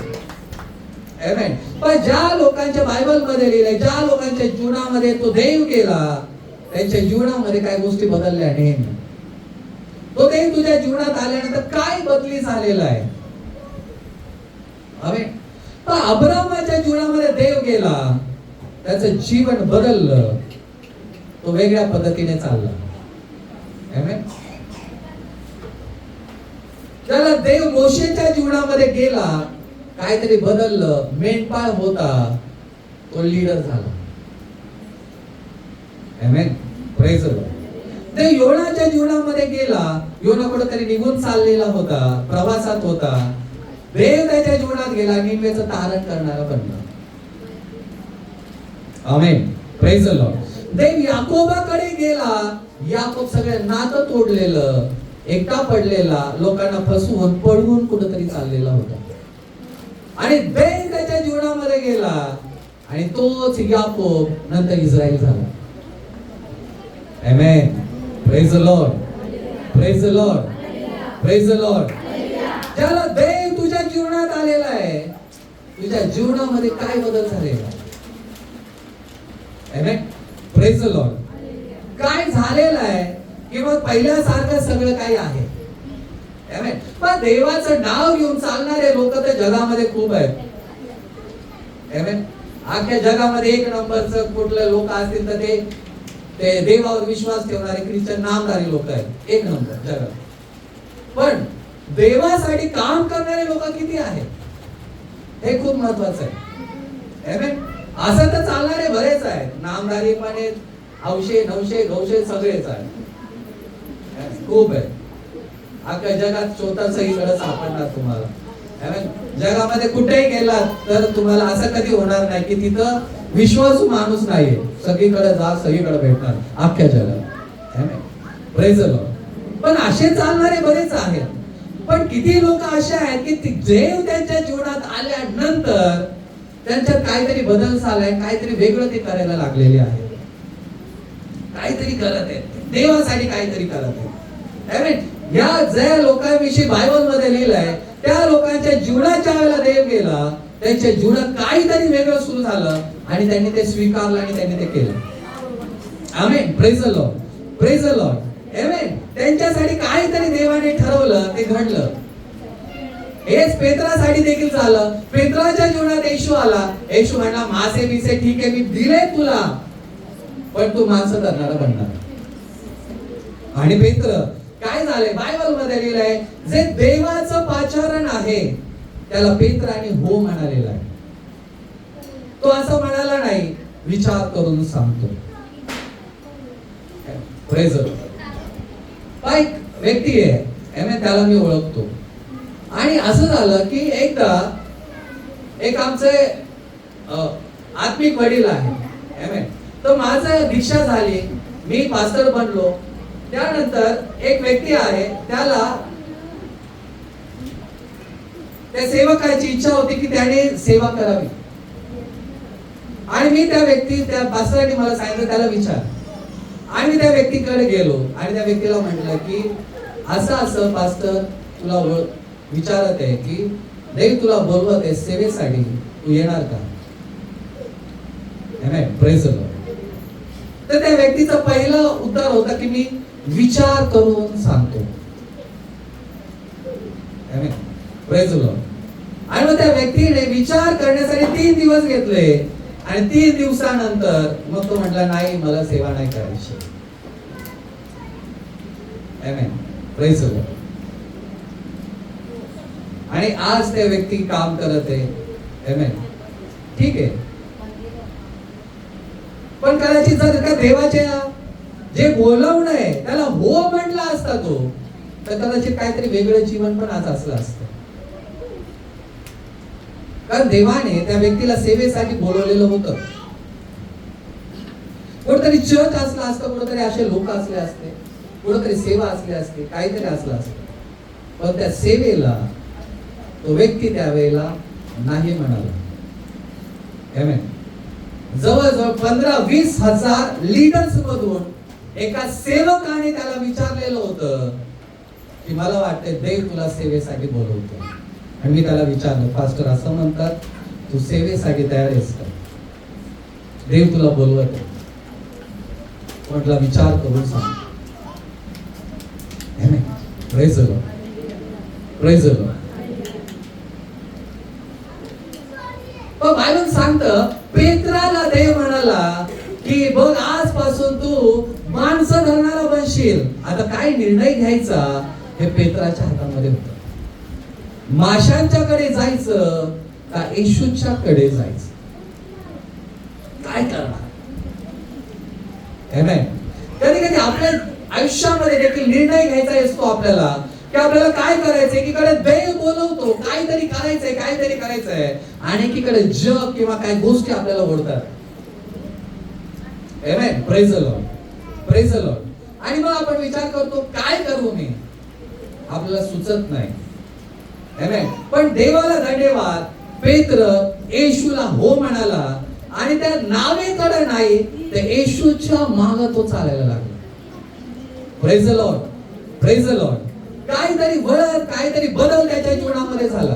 Speaker 1: आमेन. पण ज्या लोकांच्या बायबल मध्ये लिहिलंय, ज्या लोकांच्या जीवनामध्ये तो देव गेला, त्यांच्या जीवनामध्ये काय गोष्टी बदलल्या नाही. तो देव तुझ्या जीवनात आल्यानंतर काय बदली झालेला आहे. आमेन. पण अब्राहमाच्या जीवनामध्ये देव गेला, त्याचं जीवन बदललं, तो वेगळ्या पद्धतीने चालला. आमेन. त्याला देव मोशेच्या जीवनामध्ये गेला, काहीतरी बदललं, मेंढपाळ होता, तो लीडर झाला. आमेन. Praise the Lord. देव योनाच्या जीवनामध्ये गेला, योना कुठेतरी निघून चाललेला होता, प्रवासात होता. देव त्याच्या जीवनात गेला, निनवेचं तारण करणारा बनला. आमेन. Praise the Lord. देव याकोबाकडे गेला, याकोब सगळं नातं तोडलेलं, एकटा पडलेला, लोकांना फसवून पळवून कुठेतरी चाललेला होता. आणि देव त्याच्या जीवनामध्ये गेला आणि तोच याकोब नंतर इस्रायल झाला. आमेन. Praise the Lord. Praise the Lord. Praise the Lord. ज्याला देव तुझ्या जीवनात आलेला आहे, तुझ्या जीवनामध्ये काय बदल झालेला आहे. आमेन. Praise the Lord. काय झालेलं आहे की मग पहिल्यासारखं सगळं काही आहे. आमेन. पण देवाचं नाव घेऊन चालणारे लोक तर जगामध्ये खूप आहेत. आमेन. अख्ख्या जगामध्ये एक नंबरचं कुठले लोक असतील तर ते देवावर विश्वास ठेवणारे ख्रिश्चन नामधारी लोक आहेत. एक नंबर जगात. पण देवासाठी काम करणारे लोक किती आहेत हे खूप महत्वाचं आहे. आमेन. असं तर चालणारे बरेच आहेत, नामधारी पण आहेत, हौशे नवशे गौशे सगळेच आहेत, खूप आहे. अख्ख्या जगात शोधा सगळीकडे सापडणार तुम्हाला. जगामध्ये कुठेही गेलात तर तुम्हाला असं कधी होणार नाही की तिथं विश्वासू माणूस नाहीये. सगळीकडे जा, सगळीकडे भेटणार अख्ख्या जगात. आमेन. Praise the Lord. पण असे चालणारे बरेच आहेत. पण किती लोक असे आहेत की देव त्यांच्या जीवनात आल्यानंतर त्यांच्यात काहीतरी बदल झालाय, काहीतरी वेगळं ते करायला लागलेले आहे, काहीतरी करत आहेत, देवासाठी काहीतरी करत आहेत. आमेन. या ज्या लोकांविषयी बायबल मध्ये लिहिलंय त्या लोकांच्या जीवनाच्या वेळेला देव गेला, त्यांच्या जीवनात काहीतरी वेगळं सुरू झालं आणि त्यांनी ते स्वीकारलं आणि त्यांनी ते केलं. आमेन. Praise the Lord. Praise the Lord. आमेन. त्यांच्यासाठी काहीतरी देवाने ठरवलं, ते घडलं. हेच पेत्रासाठी देखील झालं. पेत्राच्या जीवनात येशू आला. येशू म्हणला, मासे बिसे ठीक आहे मी दिले तुला, पण तू माणसं धरणारा बनणार. आणि पेत्र काय झाले बायबल मध्ये लिहिलंय, जे देवाचं पाचारण आहे त्याला पेत्राने हो म्हणालेला आहे. तो असं म्हणाला नाही, विचार करून सांगतो. Praise the Lord. एक व्यक्ती आहे, त्याला मी ओळखतो. आणि असं झालं की एकदा एक आमचे आत्मिक वडील आहे, तर माझं दीक्षा झाली, मी पास्टर बनलो. त्यानंतर एक व्यक्ती आहे, त्याला त्या सेवकाची इच्छा होती की त्याने सेवा करावी. आणि मी त्या पास्टरांनी मला सांगितलं त्याला विचार. आणि मी त्या व्यक्तीकडे गेलो आणि त्या व्यक्तीला म्हटलं की असं पास्टर तुला विचारत आहे की देव तुला बोलवत आहे सेवेसाठी, तू येणार का. Praise the Lord. तर त्या व्यक्तीचं पहिलं उत्तर होतं की मी विचार करून सांगतो. Praise the Lord. आणि मग त्या व्यक्तीने विचार करण्यासाठी 3 दिवस घेतले आणि 3 दिवसानंतर मग तो म्हटला नाही मला सेवा नाही करायची. आमेन. Praise the Lord. आणि आज त्या व्यक्ती काम करत आहे. आमेन. ठीक आहे. पण कदाचित जर का देवाच्या जे बोलवणं आहे त्याला हो म्हटला असता तो, तर कदाचित काहीतरी वेगळं जीवन पण आज असलं असतं. कारण देवाने त्या व्यक्तीला सेवेसाठी बोलवलेलं होतं. कुठेतरी चर्च असला असतं, कुठेतरी असे लोक असले असते, कुठेतरी सेवा असली असते, काहीतरी असलं असतं. पण त्या सेवेला तो व्यक्ती त्यावेळेला नाही म्हणाला. आमेन. जवळजवळ 15-20 हजार लीडर्स मधून एका सेवकाने त्याला विचारलेलं होतं की मला वाटतं देव तुला सेवेसाठी बोलवतो. आणि मी त्याला विचारलं, पास्टर असं म्हणतात तू सेवेसाठी तयार आहेस का? देव तुला बोलवत आहे. म्हटला विचार करून सांग. Praise the Lord, praise the Lord. पण बायबल सांगतं पेत्राला देव म्हणाला की बघ आजपासून तू माणसं धरणारा बनशील. आता काय निर्णय घ्यायचा हे पेत्राच्या हातामध्ये होतं. माशांच्याकडे जायचं का येशूच्या कडे जायचं? काय करणार? कधी कधी आपल्या आयुष्यामध्ये देखील निर्णय घ्यायचा असतो आपल्याला की आपल्याला काय करायचंय. एकीकडे देव बोलवतो, काहीतरी करायचंय आणि एकीकडे जग किंवा काही गोष्टी आपल्याला ओढतात. आमेन. Praise the Lord, praise the Lord. आणि मग आपण विचार करतो काय करू मी, आपल्याला सुचत नाही. आमेन. पण देवाला धन्यवाद, पेत्र येशूला हो म्हणाला आणि त्या नावेकडे नाही तर येशूच्या मागे तो चालायला लागला. Praise the Lord, praise the Lord. काहीतरी बदल त्याच्या जीवनामध्ये झाला.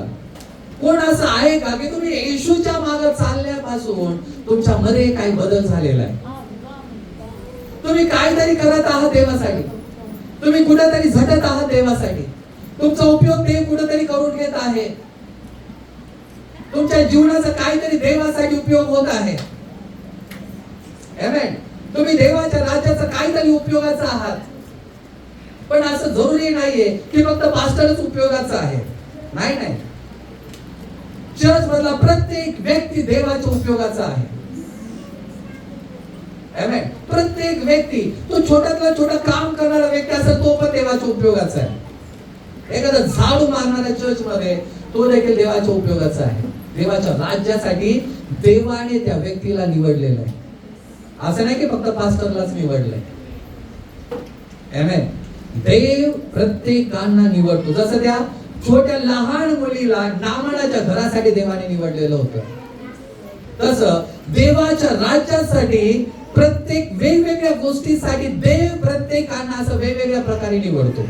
Speaker 1: कोण असं आहे का की तुम्ही येशूच्या मागे चालल्यापासून तुमच्या मध्ये काही बदल झालेला आहे? तुम्ही काहीतरी करत आहात देवासाठी, तुम्ही कुठेतरी झटत आहात देवासाठी, तुमचा उपयोग देव कुठेतरी करून घेत आहे, तुमच्या जीवनाचा काहीतरी देवासाठी उपयोग होत आहे. आमेन. तुम्ही देवाच्या राज्याचा काहीतरी उपयोगाचा आहात. पण असं जरुरी नाहीये की फक्त पास्टरच उपयोगाचा आहे. नाही, चर्च मधला प्रत्येक व्यक्ती देवाच्या उपयोगाचा आहे. आमेन. प्रत्येक व्यक्ती, तो छोट्यातला छोटा काम करणारा व्यक्ती असेल तो पण देवाच्या उपयोगाचा आहे. एखादा झाडू मारणारा चर्च मध्ये तो देखील देवाच्या उपयोगाचा आहे. देवाच्या राज्यासाठी देवाने त्या व्यक्तीला निवडलेलं आहे. असं नाही की फक्त पास्टरलाच निवडलंय. आमेन. देव प्रत्येकांना निवडतो. जसं त्या छोट्या लहान मुलीला नामानाच्या घरासाठी देवाने निवडलेलं होतं, तसं देवाच्या राज्यासाठी प्रत्येक वेगवेगळ्या गोष्टीसाठी देव प्रत्येकांना असं वेगवेगळ्या प्रकारे निवडतो.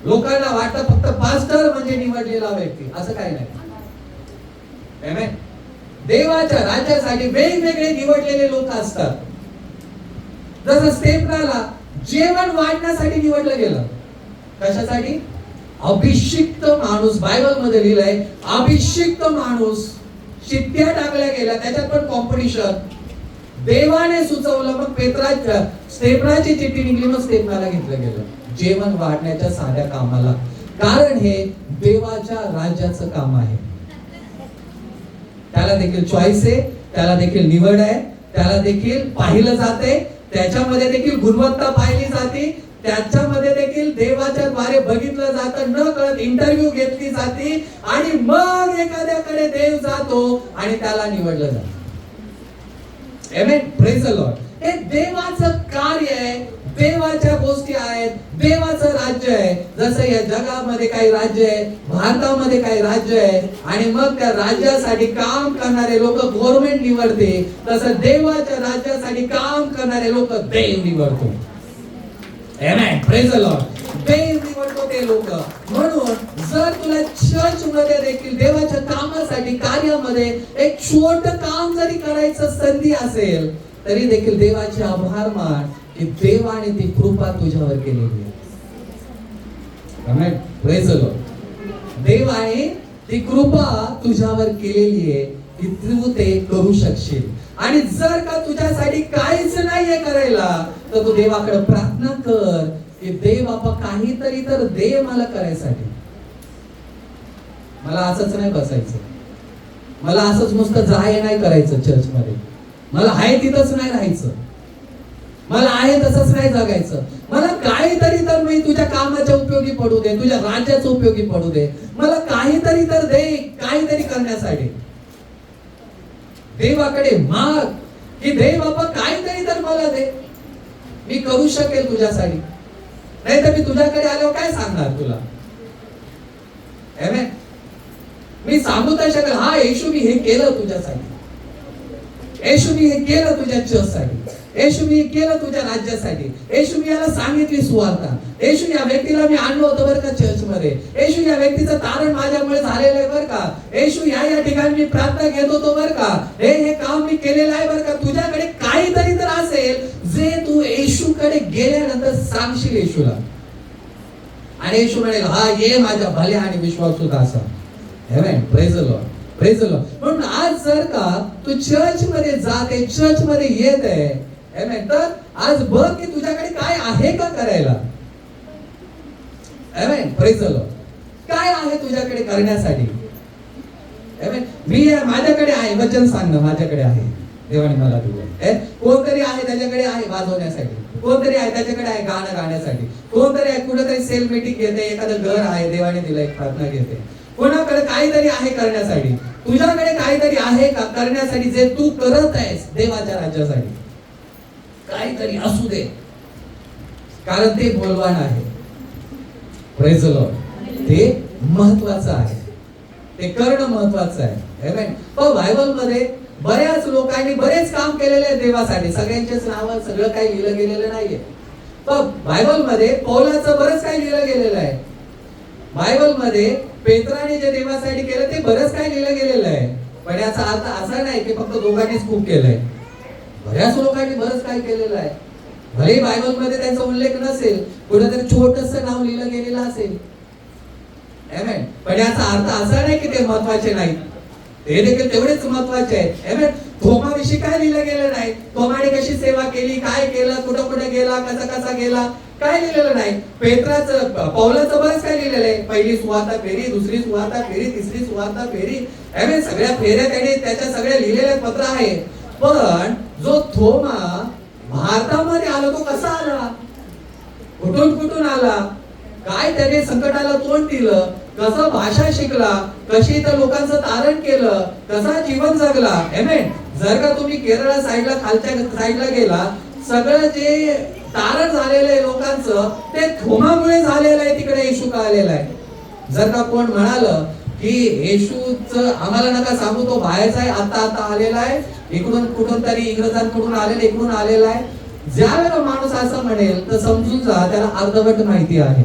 Speaker 1: लोकांना वाटतं फक्त पास्टर म्हणजे निवडलेला व्यक्ती, असं काही नाही. आमेन. देवाच्या राज्यासाठी वेगवेगळे निवडलेले लोक असतात. जसं स्टेफनाला जेवण वाढण्यासाठी निवडलं गेलं. कशासाठी? अभिषिक्त माणूस. बायबल मध्ये लिहिलंय अभिषिक्त माणूस. शिट्ट्या टाकल्या गेल्या, त्याच्यात पण कॉम्पिटिशन. देवाने सुचवलं, मग स्टेफनाची चिठ्ठी निघली, मग स्टेफनाला घेतलं गेलं जेवण वाढण्याच्या साध्या कामाला. कारण हे देवाच्या राज्याचं काम आहे. त्याला देखील चॉईस आहे, त्याला देखील निवड आहे, त्याला देखील पाहिलं जाते, त्याच्यामध्ये देखील गुणवत्ता पाहिली जाते, त्याच्यामध्ये देखील देवाच्या द्वारे बघितलं जातं. न कळत इंटरव्ह्यू घेतली जाते आणि मग एखाद्याकडे देव जातो आणि त्याला निवडलं जातं. आमेन. Praise the Lord. हे देवाचं कार्य आहे, देवाच्या गोष्टी आहेत, देवाचं राज्य आहे. जसं या जगामध्ये काही राज्य आहे, भारतामध्ये काही राज्य आहे आणि मग त्या राज्यासाठी काम करणारे लोक गव्हर्नमेंट निवडते, तसं देवाच्या राज्यासाठी काम करणारे लोक देव निवडतो. आमेन. Praise the Lord. देव निवडतो ते लोक. म्हणून जर तुला चर्च मध्ये देखील देवाच्या कामासाठी कार्यामध्ये एक छोटं काम जरी करायचं संधी असेल तरी देखील देवाचे आभार मान की देवाने ती कृपा तुझ्यावर केलेली आहे. आमेन. Praise the Lord. देवाने ती कृपा तुझ्यावर केलेली आहे की तू ते करू शकशील. आणि जर का तुझ्यासाठी काहीच नाहीये करायला तर तू देवाकडे प्रार्थना कर की देव बाबा काहीतरी तर दे मला करायसाठी. मला असंच नाही बसायचं, मला असंच नुसतं जाय नाही करायचं चर्च मध्ये, मला आहे तिथंच नाही राहायचं, मला आहे तसंच नाही जगायचं. मला काहीतरी तर मी तुझ्या कामाच्या उपयोगी पडू दे, तुझ्या राज्याच्या उपयोगी पडू दे, मला काहीतरी तर दे काहीतरी करण्यासाठी. देवाकडे माग की देव बाबा काहीतरी तर मला दे, मी करू शकेल तुझ्यासाठी. नाही तर मी तुझ्याकडे आल्यावर काय सांगणार तुला? आमेन. मी सांगू नाही शकत हा येशू मी हे केलं तुझ्यासाठी, येशू मी हे केलं तुझ्या चर्चसाठी. येशू मी केलं तुझ्या राज्यासाठी, येशू मी याला सांगितली सुवार्ता, येशू या व्यक्तीला मी आणलं होतं बरं का चर्च मध्ये, येशू या व्यक्तीचं तारण माझ्यामुळे झालेलं आहे बरं का, येशू या ठिकाणी मी प्रार्थना घेत होतो बरं का, हे काम मी केलेलं आहे बरं का. तुझ्याकडे काहीतरी तर असेल जे तू येशूकडे गेल्यानंतर सांगशील येशूला, आणि येशू म्हणेल हा ये माझ्या भल्या आणि विश्वासू दासा. आमेन. Praise the Lord, praise the Lord. म्हणून आज जर का तू चर्च मध्ये जाते, चर्च मध्ये येत आहे, आमेन, तर आज बघ की तुझ्याकडे काय आहे का करायला. आमेन. Praise the Lord. काय आहे तुझ्याकडे करण्यासाठी. आमेन. माझ्याकडे आहे वचन सांगणं, माझ्याकडे आहे, देवाने मला दिलं. कोणतरी आहे त्याच्याकडे आहे वाजवण्यासाठी, कोणतरी आहे त्याच्याकडे आहे गाणं गाण्यासाठी, कोणतरी आहे कुठेतरी सेल मीटिंग घेते, एखादं घर आहे देवाने दिलं एक प्रार्थना घेते, कोणाकडे काहीतरी आहे करण्यासाठी. तुझ्याकडे काहीतरी आहे का करण्यासाठी जे तू करत आहेस देवाच्या राज्यासाठी. काहीतरी असू दे, कारण ते बोलवान आहे. Praise the Lord. ते महत्वाचं आहे, ते करणं महत्वाचं आहे. आमेन. पण बायबल मध्ये बऱ्याच लोकांनी बरेच काम केलेले आहे देवासाठी, सगळ्यांचेच नाव सगळं काही लिहिलं गेलेलं नाहीये. पण बायबल मध्ये पौलाचं बरंच काही लिहिलं गेलेलं आहे. बायबल मध्ये पेत्राने जे देवासाठी केलं ते बरंच काही लिहिलं गेलेलं आहे. पण याचा अर्थ असा नाही की फक्त दोघांनीच खूप केलंय, बऱ्याच लोकांनी बरंच काही केलेलं आहे. भले बायबल मध्ये त्यांचा उल्लेख नसेल, कुठेतरी छोटंसं नाव लिहिलं गेलेलं असेल. आमेन. पण याचा अर्थ असा नाही की ते महत्वाचे नाहीत, ते देखील तेवढेच महत्वाचे आहेत. आमेन. थोमाविषयी काय लिहिलं गेलं नाही, थोमाने कशी सेवा केली, काय केलं, कुठं कुठं गेला, कसा कसा गेला, काय लिहिलेलं नाही. पेत्राचं, पौलाचं बरंच काय लिहिलेलं आहे. पहिली सुवार्ता फेरी, दुसरी सुवार्ता फेरी, तिसरी सुवार्ता फेरी, आमेन, सगळ्या फेऱ्या त्याने त्याच्या सगळ्या लिहिलेल्या पत्र आहे. पण जो थोमा भारतामध्ये आला तो कसा आला, कुठून कुठून आला, काय त्याने संकटाला तोंड दिलं, कसं भाषा शिकला, कशी त्या लोकांचं तारण केलं, कसा जीवन जगला. आमेन. जर का तुम्ही केरळ साईडला खालच्या साईडला गेला, सगळं जे तारण झालेलं आहे लोकांचं ते थोमामुळे झालेलं आहे, तिकडे येशू आलेला आहे. जर का कोण म्हणालं की येशूच आम्हाला नका सांगू, तो बाहेरचा आहे, आता आलेला आहे, इकडून कुठून तरी इंग्रजांकडून आलेला, इकडून आलेला आहे, ज्यावेळेला माणूस असं म्हणेल तर समजून जा त्याला अर्धवट माहिती आहे.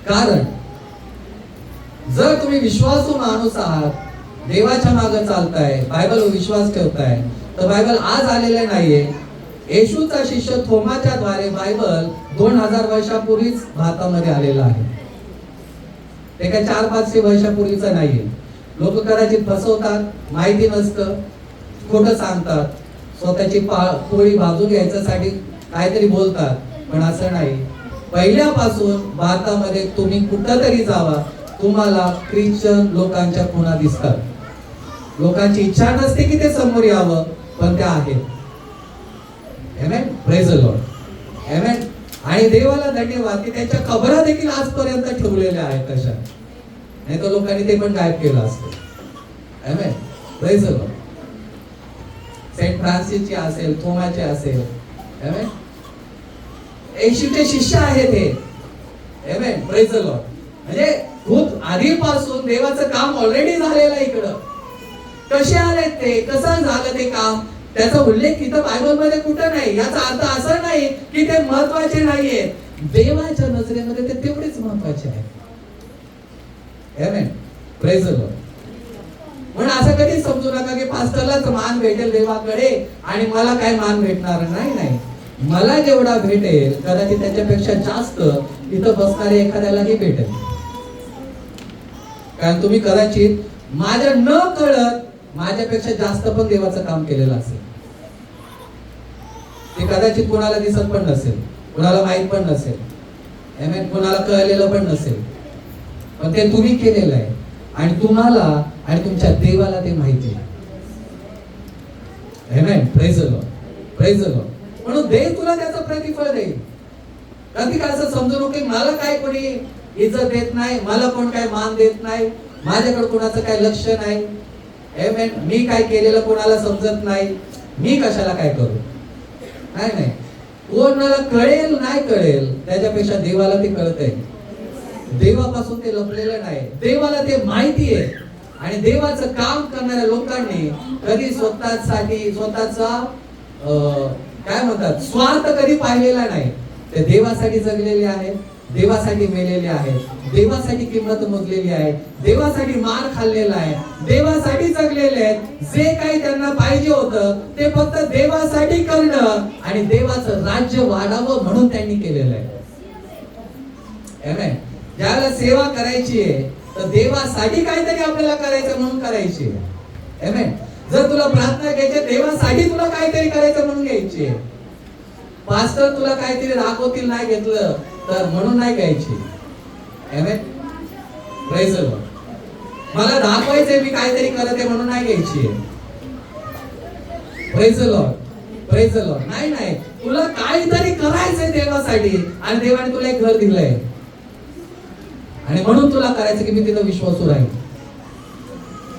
Speaker 1: कारण जर तुम्ही विश्वासू माणूस आहात, देवाच्या मागे चालताय, बायबलवर विश्वास ठेवताय, तर बायबल आज आलेलं नाहीये. येशूचा शिष्य थोमाच्या द्वारे बायबल 2000 वर्षापूर्वीच भारतामध्ये आलेला आहे. ते काय 400-500 वर्षापूर्वीच नाहीये. लोक कदाचित फसवतात, माहिती नसतं, खोटं सांगतात, स्वतःची पोळी बाजू घ्यायच्यासाठी काहीतरी बोलतात. पण असं नाही. पहिल्यापासून भारतामध्ये तुम्ही कुठं तरी जावा, तुम्हाला ख्रिश्चन लोकांच्या खुणा दिसतात. लोकांची इच्छा नसते की ते समोर यावं, पण त्या आहेत. आमेन. Praise the Lord. आमेन. आणि देवाला धन्यवाद की त्याच्या खबरा देखील आजपर्यंत ठेवलेल्या आहेत तशा, नाही तर लोकांनी ते पण गायब केलं असतं. आमेन. Praise the Lord. सेंट फ्रान्सिसची असेल, थोमाचे असेल, आमेन, येशूचे शिष्य आहेत हे. आमेन. Praise the Lord. म्हणजे खूप आधीपासून देवाचं काम ऑलरेडी झालेलं आहे इकडं. कसे आले ते, कसं झालं ते काम, त्याचा उल्लेख इथं बायबल मध्ये कुठं नाही. याचा अर्थ असा नाही की ते महत्वाचे नाहीये, देवाच्या नजरेमध्ये ते तेवढेच महत्वाचे आहे. आमेन. Praise the Lord. म्हणून असं कधी समजू नका की पास्टरलाच मान भेटेल देवाकडे आणि मला काय मान भेटणार नाही. मला जेवढा भेटेल कदाचित त्याच्यापेक्षा जास्त इथं बसणाऱ्या एखाद्यालाही भेटेल. कारण तुम्ही कदाचित माझ्या न कळत माझ्यापेक्षा जास्त पण देवाचं काम केलेलं असेल. ते कदाचित कोणाला दिसत पण नसेल, कोणाला माहित पण नसेल, आमेन, कोणाला कळलेलं पण नसेल, पण ते तुम्ही केलेलं आहे आणि तुम्हाला आणि तुमच्या देवाला ते माहिती आहे. आमेन. Praise the Lord. Praise the Lord. म्हणून देव तुला त्याचं प्रतिफळ देईल. कधी काय असं समजू नको की मला काय कोणी इज्जत देत नाही, मला कोण काय मान देत नाही, माझ्याकडे कोणाचं काय लक्ष नाही, आमेन, मी काय केलेलं कोणाला समजत नाही, मी कशाला काय करू. नाही, कोणाला कळेल नाही कळेल त्याच्यापेक्षा देवाला ते कळतंय. देवापासून ते लपलेलं नाही, देवाला ते माहिती आहे आणि देवाचं काम करणाऱ्या लोकांनी कधी स्वतःचा काय म्हणतात स्वार्थ कधी पाहिलेला नाही. ते देवासाठी जगलेले आहेत, देवासाठी मेलेले आहेत, देवासाठी किंमत मोजलेली आहे, देवासाठी मार खाल्लेला आहे, देवासाठी जगलेले आहेत. जे काही त्यांना पाहिजे होतं ते फक्त देवासाठी करणं आणि देवाचं राज्य वाढावं म्हणून त्यांनी केलेलं आहे. ज्याला सेवा करायची आहे तर देवासाठी काहीतरी आपल्याला करायचं म्हणून करायची आहे. जर तुला प्रार्थना घ्यायची देवासाठी तुला काहीतरी करायचं म्हणून घ्यायची आहे. पास्टर तुला काहीतरी राखवतील नाही घेतलं तर म्हणून नाही घ्यायची. Praise the Lord. मला दाखवायचंय मी काहीतरी करत आहे म्हणून नाही घ्यायची. Praise the Lord. Praise the Lord. नाही तुला काहीतरी करायचंय देवासाठी आणि देवाने तुला एक घर दिलंय आणि म्हणून तुला करायचं की मी तिथं विश्वासू राहील.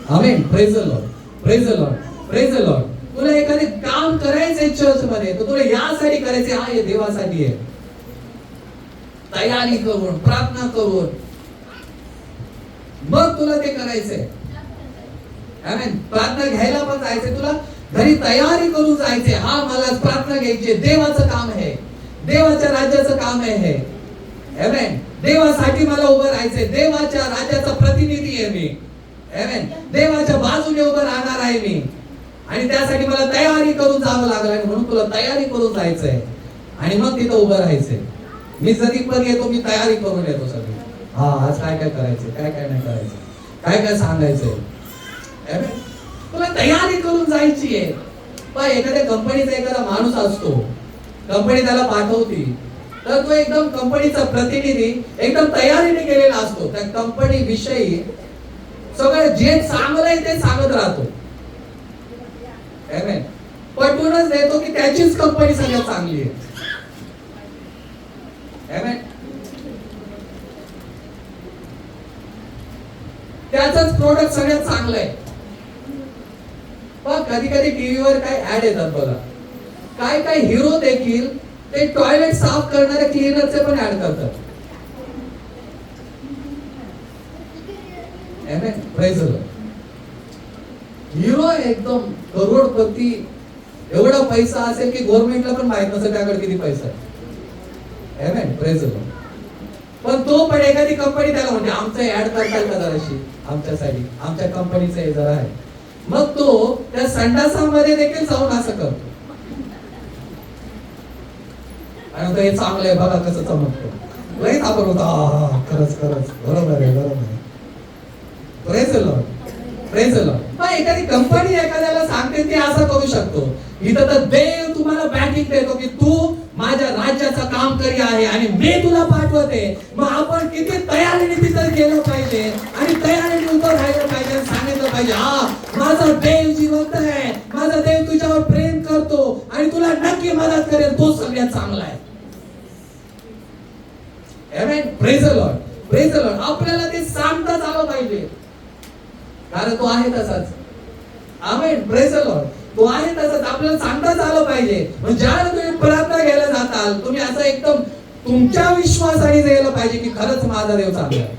Speaker 1: आमेन. Praise the Lord. Praise the Lord. Praise the Lord. तुला एखादे काम करायचंय चर्च मध्ये तर तुला यासाठी करायचे, हा हे देवासाठी आहे. तयारी करून प्रार्थना करून मग तुला ते करायचंय. आमेन. प्रार्थना घ्यायला पण जायचंय, तुला घरी तयारी करून जायचंय. हा मला प्रार्थना घ्यायची, देवाचं काम आहे, देवाच्या राज्याचं काम आहे. आमेन. देवासाठी मला उभं राहायचंय, देवाच्या राज्याचा प्रतिनिधी आहे मी. आमेन. देवाच्या बाजूने उभं राहणार आहे मी आणि त्यासाठी मला तयारी करून जावं लागलं म्हणून तुला तयारी करून जायचंय आणि मग तिथं उभं राहायचंय. मी जरी पण येतो मी तयारी करून येतो सगळी. हा आज काय काय करायचं, काय काय नाही करायचं, काय काय सांगायचंय. तुला तयारी करून जायची आहे. पण एखाद्या कंपनीचा एखादा माणूस असतो, कंपनी त्याला पाठवती तर तो एकदम कंपनीचा प्रतिनिधी एकदम तयारीने गेलेला असतो. त्या कंपनी विषयी सगळं जे चांगलं आहे ते सांगत राहतो. पटवूनच देतो की त्याचीच कंपनी सगळ्यात चांगली आहे. त्याचंच प्रोडक्ट सगळ्यात चांगलं आहे. पण कधी कधी टीव्हीवर काय ऍड येतात बघा, काय काय हिरो देखील ते टॉयलेट साफ करणारे क्लीनरचे पण ऍड करतात. हिरो एकदम करोडपती, एवढा पैसा असेल की गव्हर्नमेंटला पण माहित नसेल त्याकडे किती पैसा आहे. पण तो पण एखादी कंपनी त्याला म्हणजे आमचं ऍड करताय का जराशी आमच्यासाठी, आमच्या कंपनीचं हे जरा आहे. मग तो त्या संडासामध्ये देखील जाऊन असं करतो आणि हे चांगलं आहे बघा कसं चमकतो. लई आपण होता खरंच खरंच बरोबर आहे बरोबर आहे. Praise the Lord. Praise the Lord. पण एखादी कंपनी एखाद्याला सांगते ते असं करू शकतो. इथं तर देव तुम्हाला बॅकिंग देतो की तू माझ्या राज्याचं काम करी आहे आणि मी तुला पाठवते. मग आपण किती तयारीने तिथं गेलो पाहिजे आणि तयारीने उभं राहिलं पाहिजे, सांगितलं पाहिजे हा माझा देव जिवंत आहे, माझा देव तुझ्यावर प्रेम करतो आणि तुला नक्की मदत करेल, तो सगळ्यात चांगला आहे. आमेन. Praise the Lord. Praise the Lord. आपल्याला ते सांगताच आलं पाहिजे कारण तो आहे तसाच. आमेन. Praise the Lord. तो आहे तसाच आपल्याला सांगताच आलं पाहिजे. म्हणजे ज्याला तुम्ही प्रार्थना घ्यायला जाताल तुम्ही असं एकदम तुमच्या विश्वासाने जायला पाहिजे की खरंच माझा देव चांगला आहे,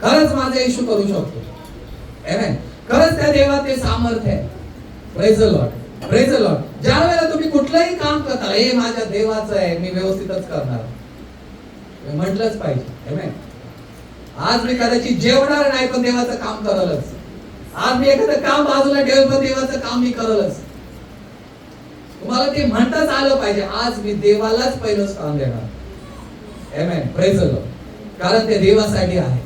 Speaker 1: खरंच माझा येशू करू शकतो. आमेन. खरंच त्या देवात ते सामर्थ्य आहे. Praise the Lord. Praise the Lord. ज्या वेळेला तुम्ही कुठलंही काम करता हे माझ्या देवाचं आहे मी व्यवस्थितच करणार म्हटलंच पाहिजे. आमेन. आज मी कदाचित जेवणार नाही पण देवाचं काम करलच. आज मी एखादं काम बाजूला ठेवेल पण देवाचं काम मी करलच. तुम्हाला ते म्हणताच आलं पाहिजे आज मी देवालाच पहिलं स्थान देणार. आमेन. Praise the Lord. कारण ते देवासाठी आहे,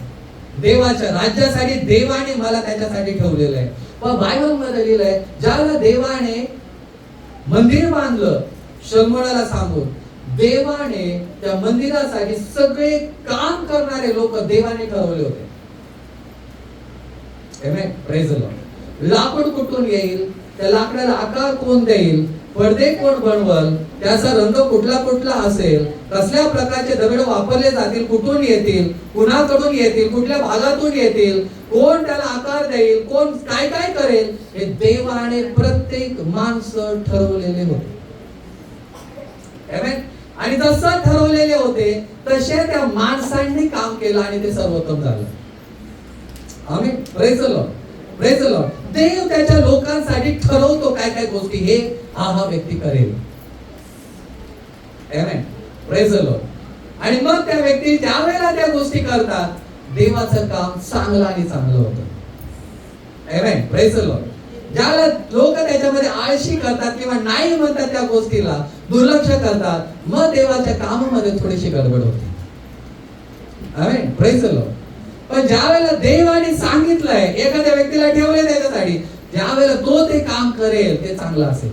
Speaker 1: देवाच्या राज्यासाठी देवाने मला त्याच्यासाठी ठेवलेलं आहे. पण बायबल मध्ये लिहिलंय ज्याला देवाने मंदिर बांधलं शंभराला सांगून देवाने त्या मंदिरासाठी सगळे काम करणारे लोक देवाने ठरवले होते. आमेन. Praise the Lord. लाकूड कुठून येईल, त्या लाकडाला आकार कोण देईल, पडदे कोण बनवल, त्याचा रंग कुठला कुठला असेल, कसल्या प्रकारचे दगड वापरले जातील, कुठून येतील, कुणाकडून येतील, कुठल्या भागातून येतील, कोण त्याला आकार देईल, कोण काय काय करेल, हे देवाने प्रत्येक माणसं ठरवलेले होते. आमेन. आणि जसं ठरवलेले होते तसे त्या माणसांनी काम केलं आणि ते सर्वोत्तम झालं. Amen. Praise the Lord. Praise the Lord. देव त्याच्या लोकांसाठी ठरवतो काय काय गोष्टी हे हा व्यक्ती करेल. आमेन. Praise the Lord. आणि मग त्या व्यक्ती ज्या वेळेला त्या गोष्टी करतात देवाचं काम चांगलं आणि चांगलं होतं. आमेन. Praise the Lord. ज्याला लोक त्याच्यामध्ये आळशी करतात किंवा नाही म्हणतात त्या गोष्टीला दुर्लक्ष करतात मग देवाच्या कामामध्ये थोडीशी गडबड होते. आमेन. Praise the Lord. पण ज्या वेळेला देवाने सांगितलंय एखाद्या व्यक्तीला ठेवले त्याच्यासाठी ज्या वेळेला तो ते काम करेल ते चांगलं असेल.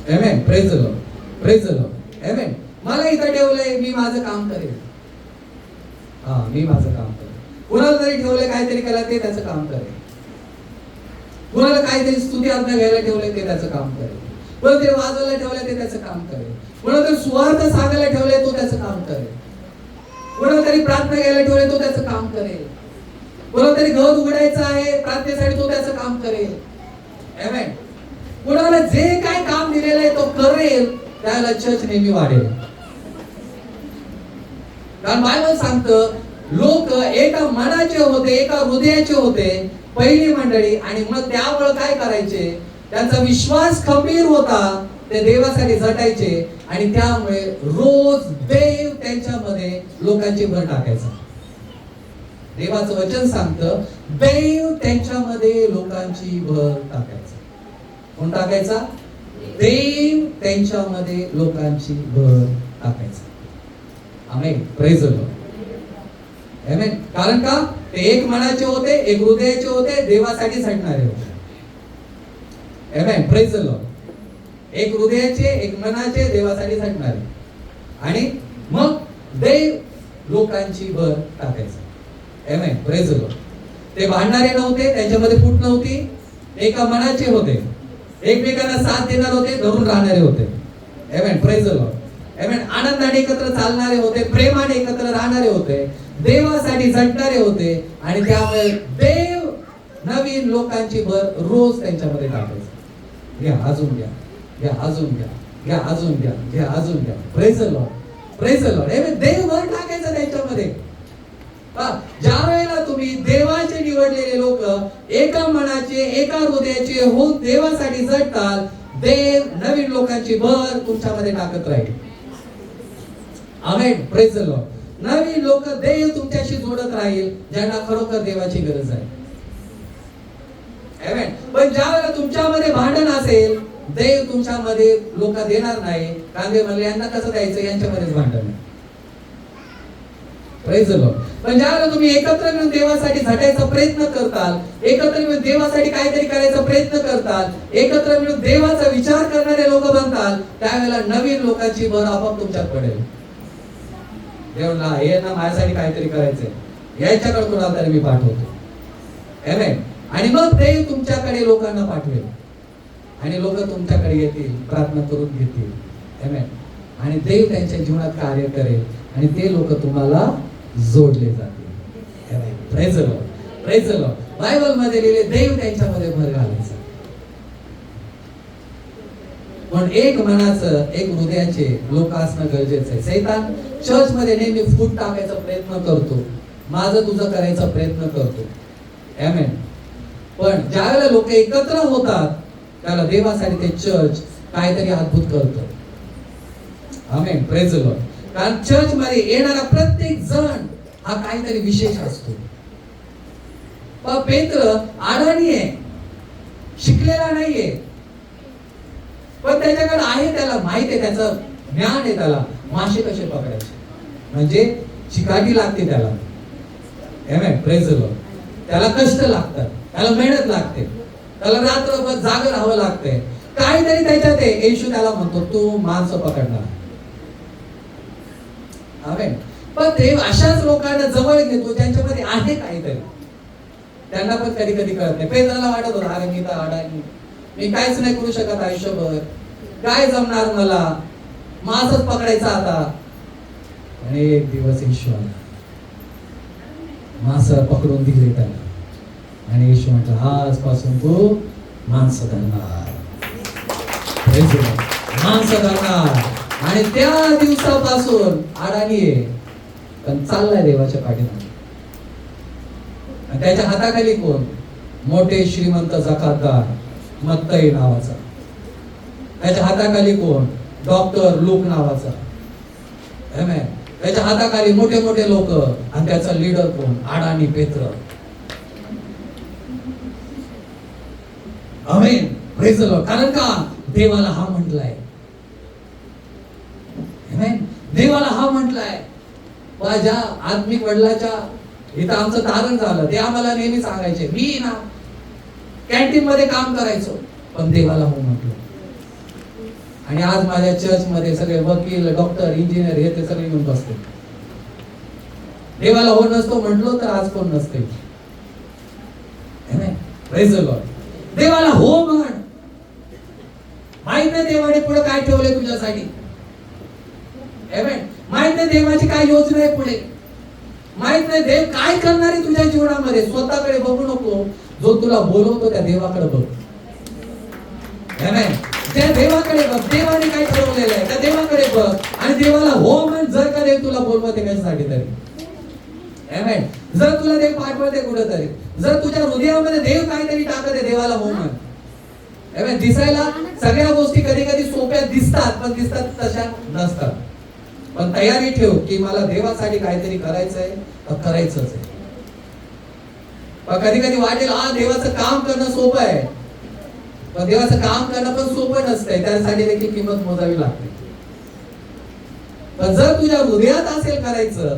Speaker 1: Amen. Praise the Lord. Praise the Lord. Amen. मला इथं ठेवलंय मी माझं काम करेल. मी माझं काम करेल. कुणाला तरी ठेवलंय काहीतरी केलं ते त्याचं काम करेल. कुणाला काहीतरी स्तुती आज्ञा घ्यायला ठेवलंय ते त्याचं काम करेल. कुणाला तरी वाजवायला ठेवलंय ते त्याचं काम करेल. कुणाला तरी सुवार्थ सांगायला ठेवलंय तो त्याचं काम करेल. कुणाला तरी प्रार्थना घ्यायला ठेवलंय तो त्याचं काम करेल. कुणाला तरी घर उघडायचं आहे प्रार्थनेसाठी तो त्याचं काम करेल. आमेन. कुणाला जे काय काम दिलेलं आहे तो करेल त्याला चर्च नेहमी वाढेल. कारण बायबल सांगतं लोक एका मनाचे होते एका हृदयाचे होते पहिली मंडळी. आणि मग त्यामुळे काय करायचे त्यांचा विश्वास खंबीर होता ते देवासाठी झटायचे आणि त्यामुळे रोज देव त्यांच्यामध्ये लोकांची भर टाकायचा. देवाचं वचन सांगतं देव त्यांच्यामध्ये लोकांची भर टाकायचा. कोण टाकायचा? देव त्यांच्यामध्ये लोकांची भर टाकायचा. Amen. Praise the Lord. Amen. कारण का ते एक मनाचे होते एक हृदयाचे होते देवासाठी झटणारे होते. आमेन. Praise the Lord. एक हृदयाचे एक मनाचे देवासाठी झटणारे आणि मग देव लोकांची भर टाकायचा. आमेन. Praise the Lord. ते भांडणारे नव्हते त्यांच्यामध्ये फूट नव्हती. एका मनाचे होते एकमेकांना साथ देणार होते धरून राहणारे होते. आमेन. Praise the Lord. आमेन. आनंदाने एकत्र चालणारे होते प्रेमाने एकत्र राहणारे होते देवासाठी झटणारे होते आणि त्यामुळे देव नवीन लोकांची भर रोज त्यांच्यामध्ये टाकायचा. घ्या अजून घ्या घ्या अजून घ्या घ्या अजून घ्या घ्या अजून घ्या. Praise the Lord. Praise the Lord. Amen. देव भर टाकायचं त्यांच्यामध्ये. ज्या वेळेला तुम्ही देवाचे निवडलेले लोक एका मनाचे एका हृदयाचे होऊन देवासाठी झटताल देव नवीन लोकांची भर तुमच्यामध्ये टाकत राहील. आमेन. Praise the Lord. नवीन लोक देव तुमच्याशी जोडत राहील ज्यांना खरोखर देवाची गरज आहे. आमेन. पण ज्या वेळेला तुमच्यामध्ये भांडण असेल देव तुमच्यामध्ये लोक देणार नाही. कांदे म्हणले यांना कसं द्यायचं यांच्यामध्येच भांडण आहे. Praise the Lord. पण ज्यावेळेला तुम्ही एकत्र मिळून देवासाठी झटायचा प्रयत्न करताल एकत्र मिळून देवासाठी काहीतरी करायचा प्रयत्न करताल एकत्र मिळून देवाचा विचार करणारे लोक बनताल त्यावेळेला नवीन लोकांची भर आपोआप तुमच्यात पडेल. देवला हे ना माझ्यासाठी काहीतरी करायचंय याच्याकडे कोणाला तरी मी पाठवतो. आमेन. आणि मग देव तुमच्याकडे लोकांना पाठवेल आणि लोक तुमच्याकडे येतील प्रार्थना करून घेतील. आमेन. आणि देव त्यांच्या जीवनात कार्य करेल आणि ते लोक तुम्हाला जोडले जातील. Amen. Praise the Lord. Praise the Lord. Bible मध्ये लिहिले देव त्यांच्यामध्ये भर घालायचा. पण एक मनाचं एक हृदयाचे लोक असणं गरजेचं आहे. सैतान चर्च मध्ये नेहमी फूट टाकायचा प्रयत्न करतो माझं तुझं करायचा प्रयत्न करतो. आमेन. पण ज्यावेळेला लोक एकत्र होतात त्याला देवासाठी ते चर्च काहीतरी अद्भुत करतो. आमेन. Praise the Lord. कारण चर्च मध्ये येणारा प्रत्येक जण हा काहीतरी विशेष असतो. पेत्र अडाणी आहे शिकलेला नाहीये पण त्याच्याकडे आहे त्याला माहित आहे त्याचं ज्ञान आहे त्याला मासे कसे पकडायचे म्हणजे चिकाटी लागते त्याला. आमेन. Praise the Lord. त्याला कष्ट लागतात त्याला मेहनत लागते त्याला रात्रभर जाग राहावं लागते काहीतरी त्याच्यात आहे. येशू त्याला म्हणतो तू माणसं पकडणार. आमेन. पण देव अशाच लोकांना जवळ घेतो ज्यांच्यामध्ये आहे काहीतरी त्यांना पण कधी कधी कळत नाही. पेत्राला वाटत होतं अरे मी तर अडाणी मी काहीच नाही करू शकत आयुष्यभर काय जमणार मला मासच पकडायचा आता. आणि एक दिवस येशू आला मास पकडून दिले त्याला आणि येशू म्हटलं आजपासून तू माणसं धरणार. माणसं धरणार. आणि त्या दिवसापासून अडाणी आहे पण चाललाय देवाच्या पाठीमागे. आणि त्याच्या हाताखाली कोण? मोठे श्रीमंत जकातदार मत्तई नावाचा. त्याच्या हाताखाली कोण? डॉक्टर लूक नावाचा. आमेन. त्याच्या हाताखाली मोठे मोठे लोक आणि त्याचा लीडर कोण? अडाणी पेत्र. आमेन. Praise the Lord. कारण का? देवाला हा म्हटलाय. आमेन. देवाला हा म्हटलाय. माझ्या आत्मिक वडिलाच्या इथं आमचं तारण झालं. ते आम्हाला नेहमी सांगायचे, मी ना कॅन्टीन मध्ये काम करायचो, पण देवाला हो म्हटलं. आणि आज माझ्या चर्च मध्ये सगळे वकील, डॉक्टर, इंजिनियर हे ते सगळे येऊन बसते. देवाला हो नसतो म्हटलो तर आज कोण नसते. Praise the Lord. देवाला हो म्हण. माहित नाही देवाने पुढे काय ठेवलंय तुझ्यासाठी. माहित नाही देवाची काय योजना आहे पुढे. माहित नाही देव काय करणार आहे तुझ्या जीवनामध्ये. स्वतःकडे बघू नको. जो तुला बोलवतो त्या देवाकडे बघ. त्या देवाकडे बघ. देवाने काय ठरवलेलं आहे त्या देवाकडे बघ. आणि देवाला हो म्हण. जर का देव तुला बोलवते कशासाठी तरी. आमेन. जर तुला देव पाठवते कुठेतरी, जर तुझ्या हृदयामध्ये देव काहीतरी टाकत आहे, देवाला हो म्हण. आमेन. दिसायला सगळ्या गोष्टी कधी कधी सोप्या दिसतात, पण दिसतात तशा नसतात. पण तयारी ठेव की मला देवासाठी काहीतरी करायचंय तर करायचंच आहे. पण कधी कधी वाटेल हा देवाचं काम करणं सोपं आहे, पण देवाचं काम करणं पण सोपं नसतंय. त्यासाठी देखील किंमत मोजावी लागते. पण जर तुझ्या हृदयात असेल करायचं,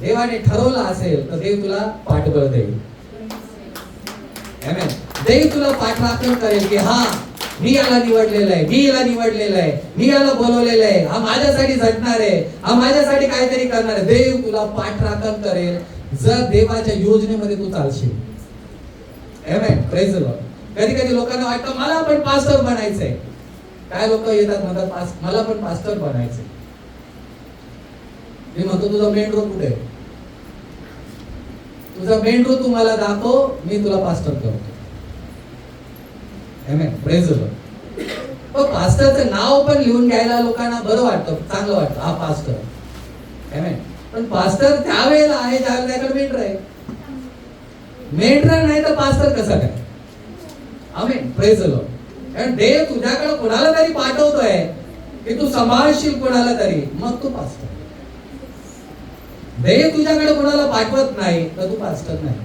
Speaker 1: देवाने ठरवलं असेल, तर देव तुला पाठबळ देईल. आमेन. देव तुला पाठराखण करेल की हा मी याला निवडलेलं आहे, मी याला निवडलेलं आहे, मी याला बोलवलेलं आहे, हा माझ्यासाठी झटणार आहे, हा माझ्यासाठी काहीतरी करणार आहे. देव तुला पाठराखण करेल जर देवाच्या योजनेमध्ये तू चालशील. आमेन. Praise the Lord. कधी कधी लोकांना वाटतं मला पण पास्टर बनायचंय. काय लोक येतात म्हणतात मला पण पास्टर बनायचंय. मी म्हणतो तुझा मेन रोड कुठे आहे? तुझा मेन रोड तू मला दाखव, मी तुला पास्टर करतो. आमेन. Praise the Lord. पण पास्टरचं नाव पण लिहून घ्यायला लोकांना बरं वाटतं, चांगलं वाटतं, हा पास्टर. आमेन. पण पास्टर त्यावेळेला आहे ज्यावेळेला त्याकडे मेंढर आहे. मेंढर नाही तर पास्टर कसा काय? आमेन. Praise the Lord. कारण देव तुझ्याकडे कोणाला तरी पाठवतोय की तू सांभाळशील कोणाला तरी, मग तू पास्टर. देव तुझ्याकडे कोणाला पाठवत नाही तर तू पास्टर नाही.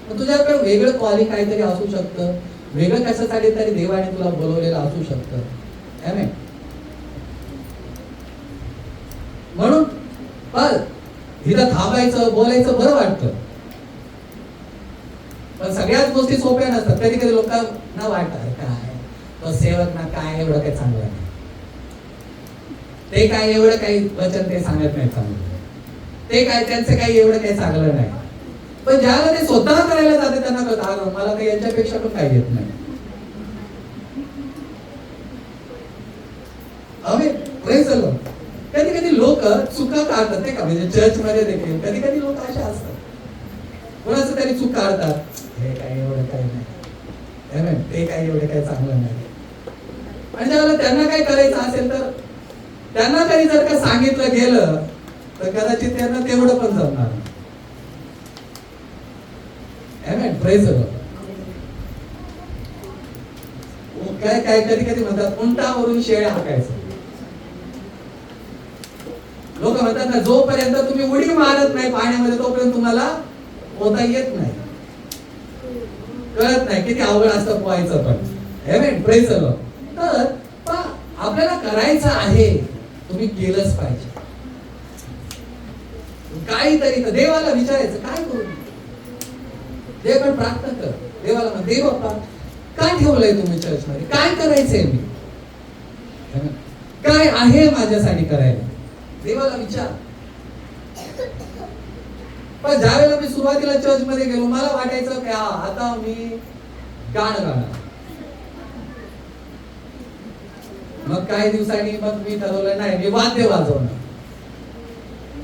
Speaker 1: पण तुझ्याकडे वेगळं कॉलिंग काहीतरी असू शकतं, वेगळं कशासाठी तरी देवाने तुला बोलवलेलं असू शकतं. आमेन. म्हणून पण इथं थांबायचं, बोलायचं बरं वाटतं, पण सगळ्याच गोष्टी सोप्या नसतात. कधी कधी लोकांना वाटतं काय तो सेवक ना काय एवढं काही चांगलं नाही, ते काय एवढं काही वचन ते सांगत नाही चांगलं, ते काय त्यांचं काही एवढं काही चांगलं नाही. पण ज्याला ते स्वतः करायला जाते त्यांना कळतं मला काही यांच्यापेक्षा पण काही येत नाही. आमेन. Praise the Lord. कधी कधी लोक चुका काढतात नाही का, म्हणजे चर्च मध्ये देखील कधी कधी लोक असे असतात, कोणाचं तरी चूक काढतात, हे काय एवढं काही नाही, आमेन, ते काही एवढं काही चांगलं नाही. आणि ज्यावेळेला त्यांना काय करायचं असेल तर त्यांना तरी जर का सांगितलं गेलं तर कदाचित त्यांना तेवढं पण जमणार नाही. आमेन. Praise the Lord. काय काय कधी कधी म्हणतात उंटावरून शेळ्या हाकायचं. लोक म्हणतात ना जोपर्यंत तुम्ही उडी मारत नाही पाण्यामध्ये तोपर्यंत तुम्हाला पोहता येत नाही, कळत नाही किती अवघड असतं पोहायचं पण. आमेन. Praise the Lord. तर आपल्याला करायचं आहे, तुम्ही केलंच पाहिजे. काहीतरी तर देवाला विचारायचं काय करू. देवाकडे प्रार्थना कर. देवाला म्हण देव बाप्पा काय ठेवलंय तुम्ही चर्च मध्ये, काय करायचंय मी, काय आहे माझ्यासाठी करायला. देवाला विचार. पण ज्यावेळेला मी सुरुवातीला चर्च मध्ये गेलो मला वाटायचं की आता मी गाणं गाणार. मग काही दिवसांनी मग मी ठरवलं नाही मी वाद्य वाजवणार.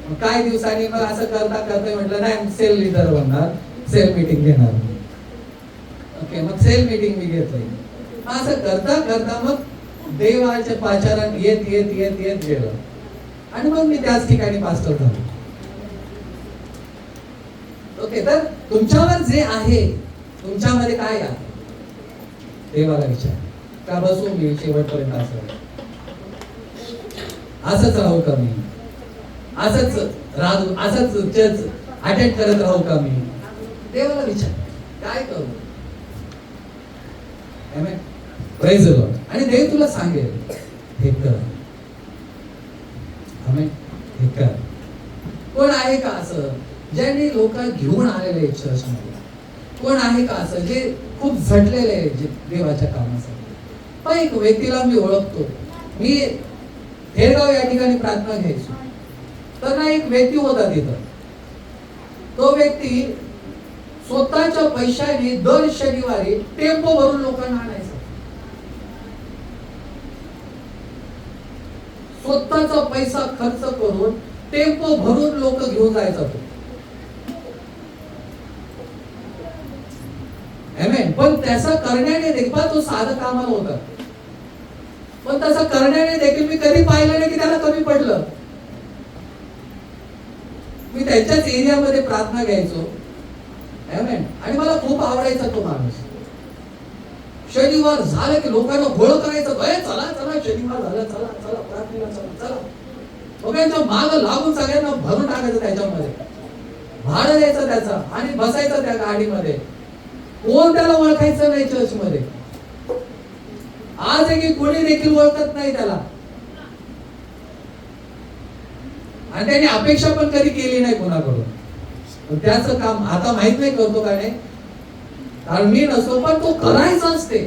Speaker 1: मग काही दिवसांनी मग असं करता करता म्हटलं नाही सेल लीडर बनणार, सेल मीटिंग घेणार. ओके, मग सेल मीटिंग मी घेतली. असं करता करता मग देवाच्या पाचारात येत येत येत येत गेलं आणि मग मी त्याच ठिकाणी पास्टर झालो. ओके, तर तुमच्यावर जे आहे, तुमच्यामध्ये काय आहे, देवाला विचार. का बसू मी शेवटपर्यंत असंच राहू का मी, असंच राहू, असंच चर्च अटेंड करत राहू का मी? देवाला विचार, काय करू? Praise the Lord. आणि देव तुला सांगेल हे कर, हे कर. कोण आहे का असं ज्यांनी लोक घेऊन आलेले चर्च मध्ये? कोण आहे का असं जे खूप झटलेले आहे देवाच्या कामासाठी? पण एक व्यक्तीला मी ओळखतो. मी हेरगाव या ठिकाणी प्रार्थना घ्यायचो, तर ना एक व्यक्ती होता तिथं. तो व्यक्ती स्वतःच्या पैशाने दर शनिवारी टेम्पो भरून लोकांना आणायचा. स्वतःचा पैसा खर्च करून टेम्पो भरून लोक घेऊन जायचा तो. पण त्याचा करण्याने देखील, तो साधं कामाला होता, पण तसं करण्याने देखील मी कधी पाहिलं नाही की त्याला कमी पडलं. मी त्यांच्याच एरियामध्ये प्रार्थना घ्यायचो आणि मला खूप आवडायचा तो माणूस. शनिवार झालं की लोकांना गोळ करायचं, चला चला शनिवार झालं, चला चला प्रार्थनेला चला चला. लोकांच्या माग लागून सगळ्यांना भरून टाकायचं, त्याच्यामध्ये भाडं द्यायचं त्याचा आणि बसायचं त्या गाडीमध्ये. कोण त्याला ओळखायचं नाही चर्च मध्ये. आज आहे की कोणी देखील ओळखत नाही त्याला, आणि त्याने अपेक्षा पण कधी केली नाही कोणाकडून. त्याचं काम आता माहित नाही करतो का नाही, कारण मी नसतो, पण तो करायचाच ते.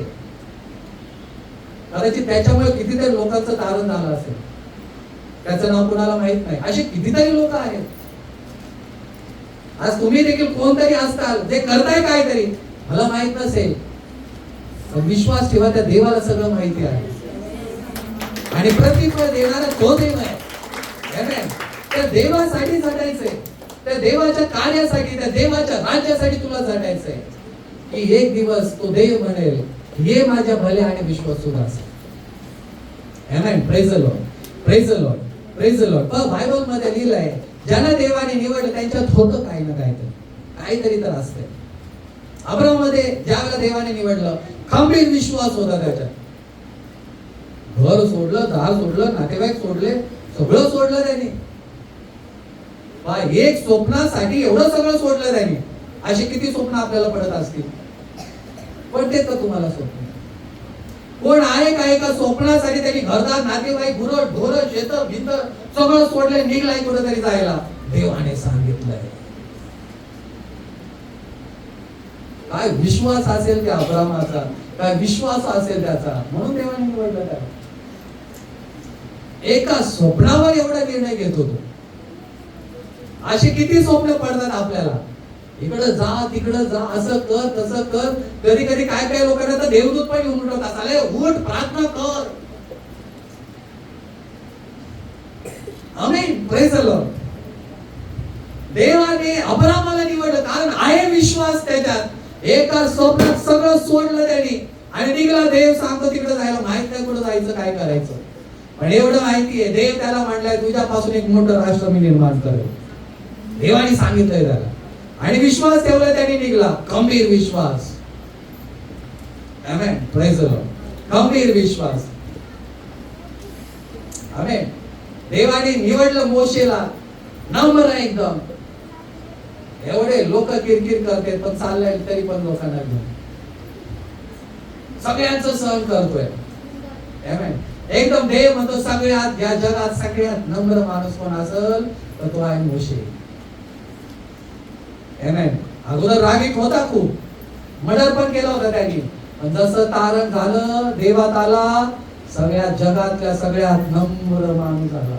Speaker 1: कदाचित त्याच्यामुळे कितीतरी लोकांचं तारण झालं असेल, त्याचं नाव कुणाला माहित नाही. असे कितीतरी लोक आहेत. आज तुम्ही देखील कोणतरी असताल जे करताय काहीतरी, मला माहित नसेल, पण विश्वास ठेवा, त्या देवाला सगळं माहिती आहे आणि प्रतिफळ देणारा तो देव आहे. त्या देवासाठी झटायचंय, त्या देवाच्या कार्यासाठी, त्या देवाच्या राज्यासाठी तुला झटायचंय की एक दिवस तो देव म्हणेल, हे माझ्या भले आणि विश्वासू दास. Amen. Praise the Lord, praise the Lord, praise the Lord. Bible मध्ये लिहिलंय, ज्यांना देवाने निवडलं त्यांच्यात होतं काही ना काहीतरी तर असतंय. अब्राहम मध्ये ज्यावेळेला देवाने निवडलं, खंबीर विश्वास होता त्याच्यात. घर सोडलं, दार सोडलं, नातेवाईक सोडले, सगळं सोडलं त्यांनी. एक स्वप्नासाठी एवढं सगळं सोडलं त्यांनी. अशी किती स्वप्न आपल्याला पडत असतील, पण ते तर तुम्हाला स्वप्न. कोण आहे का एका स्वप्नासाठी त्यांनी घरदार, नातेवाईक, गुरं ढोरं, शेत भिंत सगळं सोडले, निघलाय कुठेतरी जायला? देवाने सांगितलंय. काय विश्वास असेल त्या अब्राहमाचा, काय विश्वास असेल त्याचा, म्हणून देवाने निवडलं त्याला. एका स्वप्नावर एवढा निर्णय घेत होतो. असे किती स्वप्न पडतात आपल्याला, इकडं जा तिकडं जा, असं कर तसं कर. कधी कधी काय काय लोकांना तर देवदूत पण येऊन उठवतात, आले उठ प्रार्थना कर. आमेन. Praise the Lord. देवाने अब्राहमाला निवडलं कारण आहे विश्वास त्याच्यात. एका स्वप्नात सगळं सोडलं त्यांनी आणि निघाला. देव सांगतो तिकडे जायला, माहित नाही कुठं जायचं, काय करायचं, पण एवढं माहिती आहे देव त्याला म्हणलाय, तुझ्यापासून एक मोठं राष्ट्र मी निर्माण करेल. देवाने सांगितलंय त्याला आणि विश्वास ठेवला त्यांनी, निघाला. खंबीर विश्वास. आमेन. Praise the Lord. खंबीर विश्वास. आमेन. देवाने निवडलं मोशेला, नम्र एकदम. एवढे लोक किरकिर करते, पण चाललंय तरी पण लोकांना घेऊन सगळ्यांचं सहन करतोय. आमेन. एकदम देव म्हणतो सगळ्यात, या जगात सगळ्यात नम्र माणूस कोण असेल तर तो आहे मोशे. आमेन. अगोदर रागीट होता, खूप मर्डर पण केला होता त्यांनी, पण जसं तारण झालं, देवात आला, सगळ्या जगातल्या सगळ्यात नम्र माणूस झाला.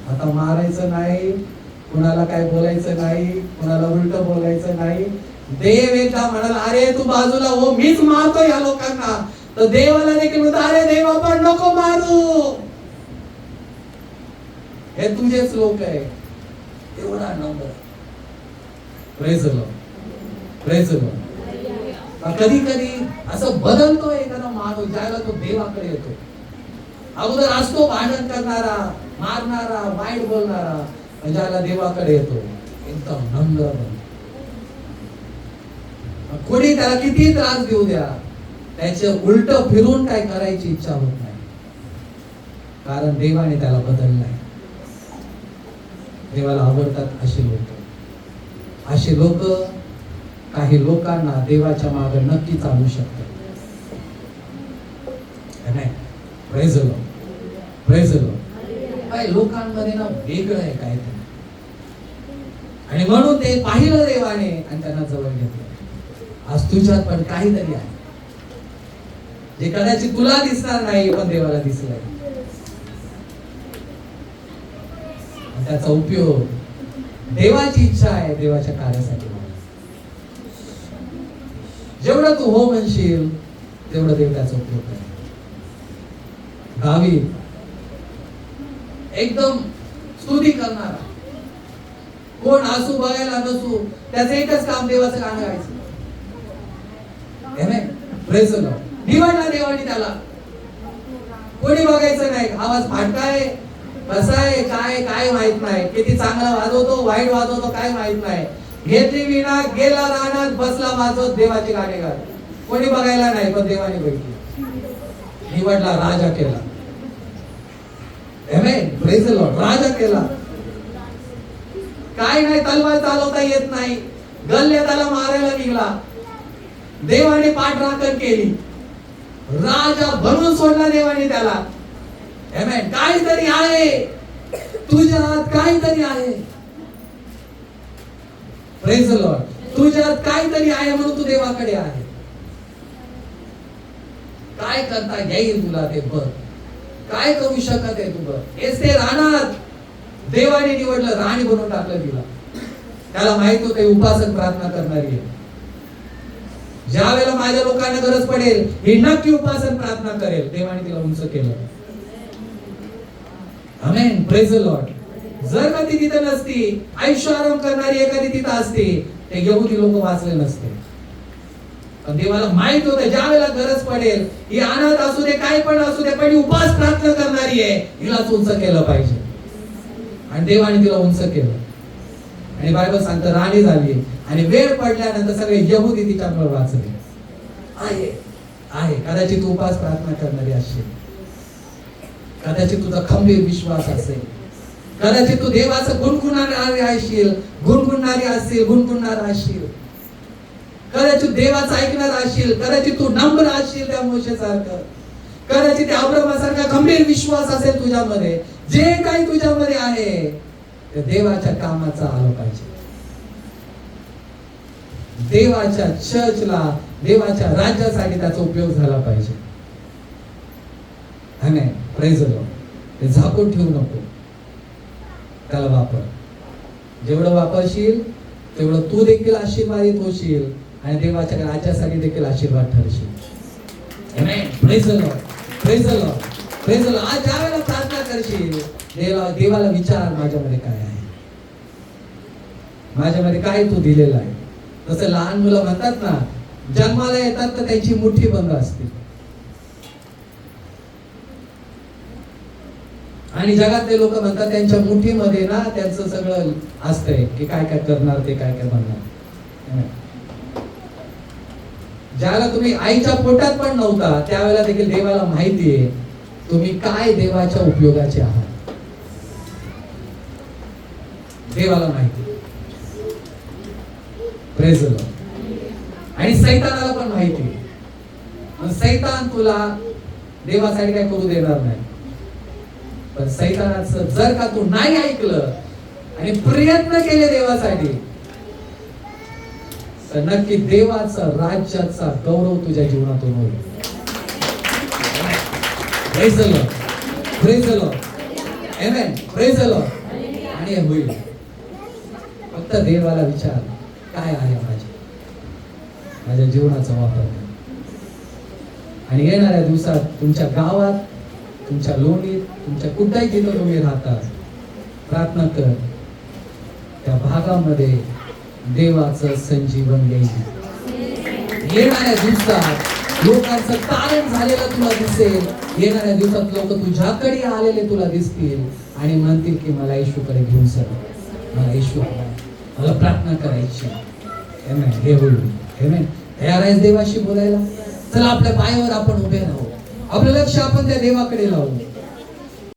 Speaker 1: आता मारायचं नाही, कुणाला काय बोलायचं नाही, कुणाला उलट बोलायचं नाही. देव एकदा म्हणाला, अरे तू बाजूला हो, मीच मारतो या लोकांना. तर देवाला देखील म्हणतो, अरे देव आपण नको मारू, हे तुझेच लोक आहे. एवढा number. Praise the Lord, praise the Lord. कधी कधी असं बदलतो एखादा माणूस ज्याला तो देवाकडे येतो. अगोदर असतो भांडण करणारा, मारणारा, वाईट बोलणारा, ज्याला देवाकडे येतो एकदम नम्र. कोणी त्याला किती त्रास देऊ द्या, त्याचे उलट फिरून काय करायची इच्छा होत नाही, कारण देवाने त्याला बदललाय. देवाला आवडतात असे लोक. असे लोक, काही लोकांना देवाच्या मागे नक्की चालू शकतात. नाही, praise the Lord, praise the Lord. काही लोकांमध्ये ना वेगळं आहे काय ते, आणि म्हणून ते पाहिलं देवाने आणि त्यांना जवळ घेतलं. आज तुझ्यात पण काहीतरी आहे जे कदाचित तुला दिसणार नाही, पण देवाला दिसलंय. त्याचा उपयोग, देवाची इच्छा आहे देवाच्या कार्यासाठी. जेवढं तू हो म्हणशील तेवढं देव त्याचा उपयोग करेल. गावी एकदम स्तुती करणारा कोण असू, बघायला नसू, त्याचं एकच काम देवाचं गाणं गायचं. Praise the Lord. निवडला देवाने त्याला, कोणी बघायचं नाही. आवाज फाटकाय, कसा आहे, काय काय माहित नाही, किती चांगला वाजवतो, वाईट वाजवतो काय माहित नाही. घेतली विणा, गेला रानात, बसला वाजवत देवाची गाणे गात. कोणी बघायला नाही, पण देवाने बघितली. निवडला, राजा केला. Praise the Lord. राजा केला. काय नाही, तलवार चालवता येत नाही, गल्ले त्याला मारायला निघला, देवाने पाठराखण केली, राजा बनवून सोडला देवाने त्याला. काहीतरी आहे तुझ्यात, काहीतरी आहे. Praise the Lord. तुझ्यात काहीतरी आहे म्हणून तू देवाकडे आहे. काय करता येईल तुला ते बघ, काय करू शकत आहे तू बघ. हेच ते रानात देवाने निवडलं, राणी बनवून टाकलं तिला. त्याला माहित होतं उपासक प्रार्थना करणारी आहे. ज्या वेळेला माझ्या लोकांना गरज पडेल, ही नक्की उपासन प्रार्थना करेल. देवाने तिला उंच केलं. आमेन. Praise the Lord. जर का ती तिथं नसती, आयुष्य आराम करणारी एखादी तिथं असती, ते यहुदी लोक वाचले नसते. पण देवाला माहित होतं ज्या वेळेला गरज पडेल, ही अनाथ असू दे, काय पण असू दे, पण ही उपास प्रार्थना करणारी आहे, हिलाच उंच केलं पाहिजे. आणि देवाने तिला उंच केलं. आणि बायबल सांगतं राणी झाली, आणि वेळ पडल्यानंतर सगळे यहुदी तिच्यामुळे वाचले. आहे आहे कदाचित तू उपास प्रार्थना करणारी असेल, कदाचित तुझा खंबीर विश्वास असेल, कदाचित तू देवाचं गुणगुणणारी असशील, गुणगुणणारी असशील, गुणगुणणारा असशील, कदाचित देवाचं ऐकणार असशील, कदाचित तू नम्र असशील त्या मोशेसारखं, कदाचित त्या अब्रामासारखा खंबीर विश्वास असेल तुझ्यामध्ये. जे काही तुझ्यामध्ये आहे ते देवाच्या कामाचा आलं पाहिजे. देवाच्या चर्चला, देवाच्या राज्यासाठी त्याचा उपयोग झाला पाहिजे. आमेन. Praise the Lord. ते झाकून ठेवू नको, त्याला वापर. जेवढं वापरशील तेवढं तू देखील आशीर्वादित होशील आणि देवाच्या राज्यासाठी देखील आशीर्वाद ठरशील. Amen. Praise the Lord. Praise the Lord. Praise the Lord. आज ज्या वेळेला प्रार्थना करशील, देवाला विचार, माझ्यामध्ये काय आहे, माझ्यामध्ये काय तू दिलेला आहे. जसं लहान मुलं म्हणतात ना, जन्माला येतात तर त्यांची मुठ्ठी बंद असते, आणि जगातले लोक म्हणतात त्यांच्या मुठीमध्ये ना त्यांचं सगळं असतंय की काय काय करणार, ते काय काय बनणार. ज्याला तुम्ही आईच्या पोटात पण नव्हता, त्यावेळेला देखील देवाला माहिती आहे तुम्ही काय देवाच्या उपयोगाचे आहात. देवाला माहिती. Praise the Lord. आणि सैतानाला पण माहिती. सैतान तुला देवासाठी काय करू देणार नाही. पण सैतानाचं जर का तू नाही ऐकलं आणि प्रयत्न केले देवासाठी, तर नक्की देवाचा राज्याचा गौरव तुझ्या जीवनातून होईल. Praise the Lord. Praise the Lord. Amen. Praise the Lord. आणि होईल. फक्त देवाला विचार, काय आहे माझ्या जीवनाचा वापर. आणि येणाऱ्या दिवसात तुमच्या गावात, तुमच्या लोणीत, तुमच्या कुठेही जिथं तुम्ही राहता, प्रार्थना कर, त्या भागामध्ये देवाचं संजीवन येईल. येणाऱ्या दिवसात लोकांचं तारण झालेलं तुला दिसेल. येणाऱ्या दिवसात लोक तुझ्याकडे आलेले तुला दिसतील आणि म्हणतील की मला येशूकडे घेऊन चल, मला येशू, मला प्रार्थना करायची. आमेन. हे होईल. आमेन. तयार आहेस देवाशी बोलायला? चला आपल्या पायावर आपण उभे राहू, आपलं लक्ष आपण त्या देवाकडे लावू.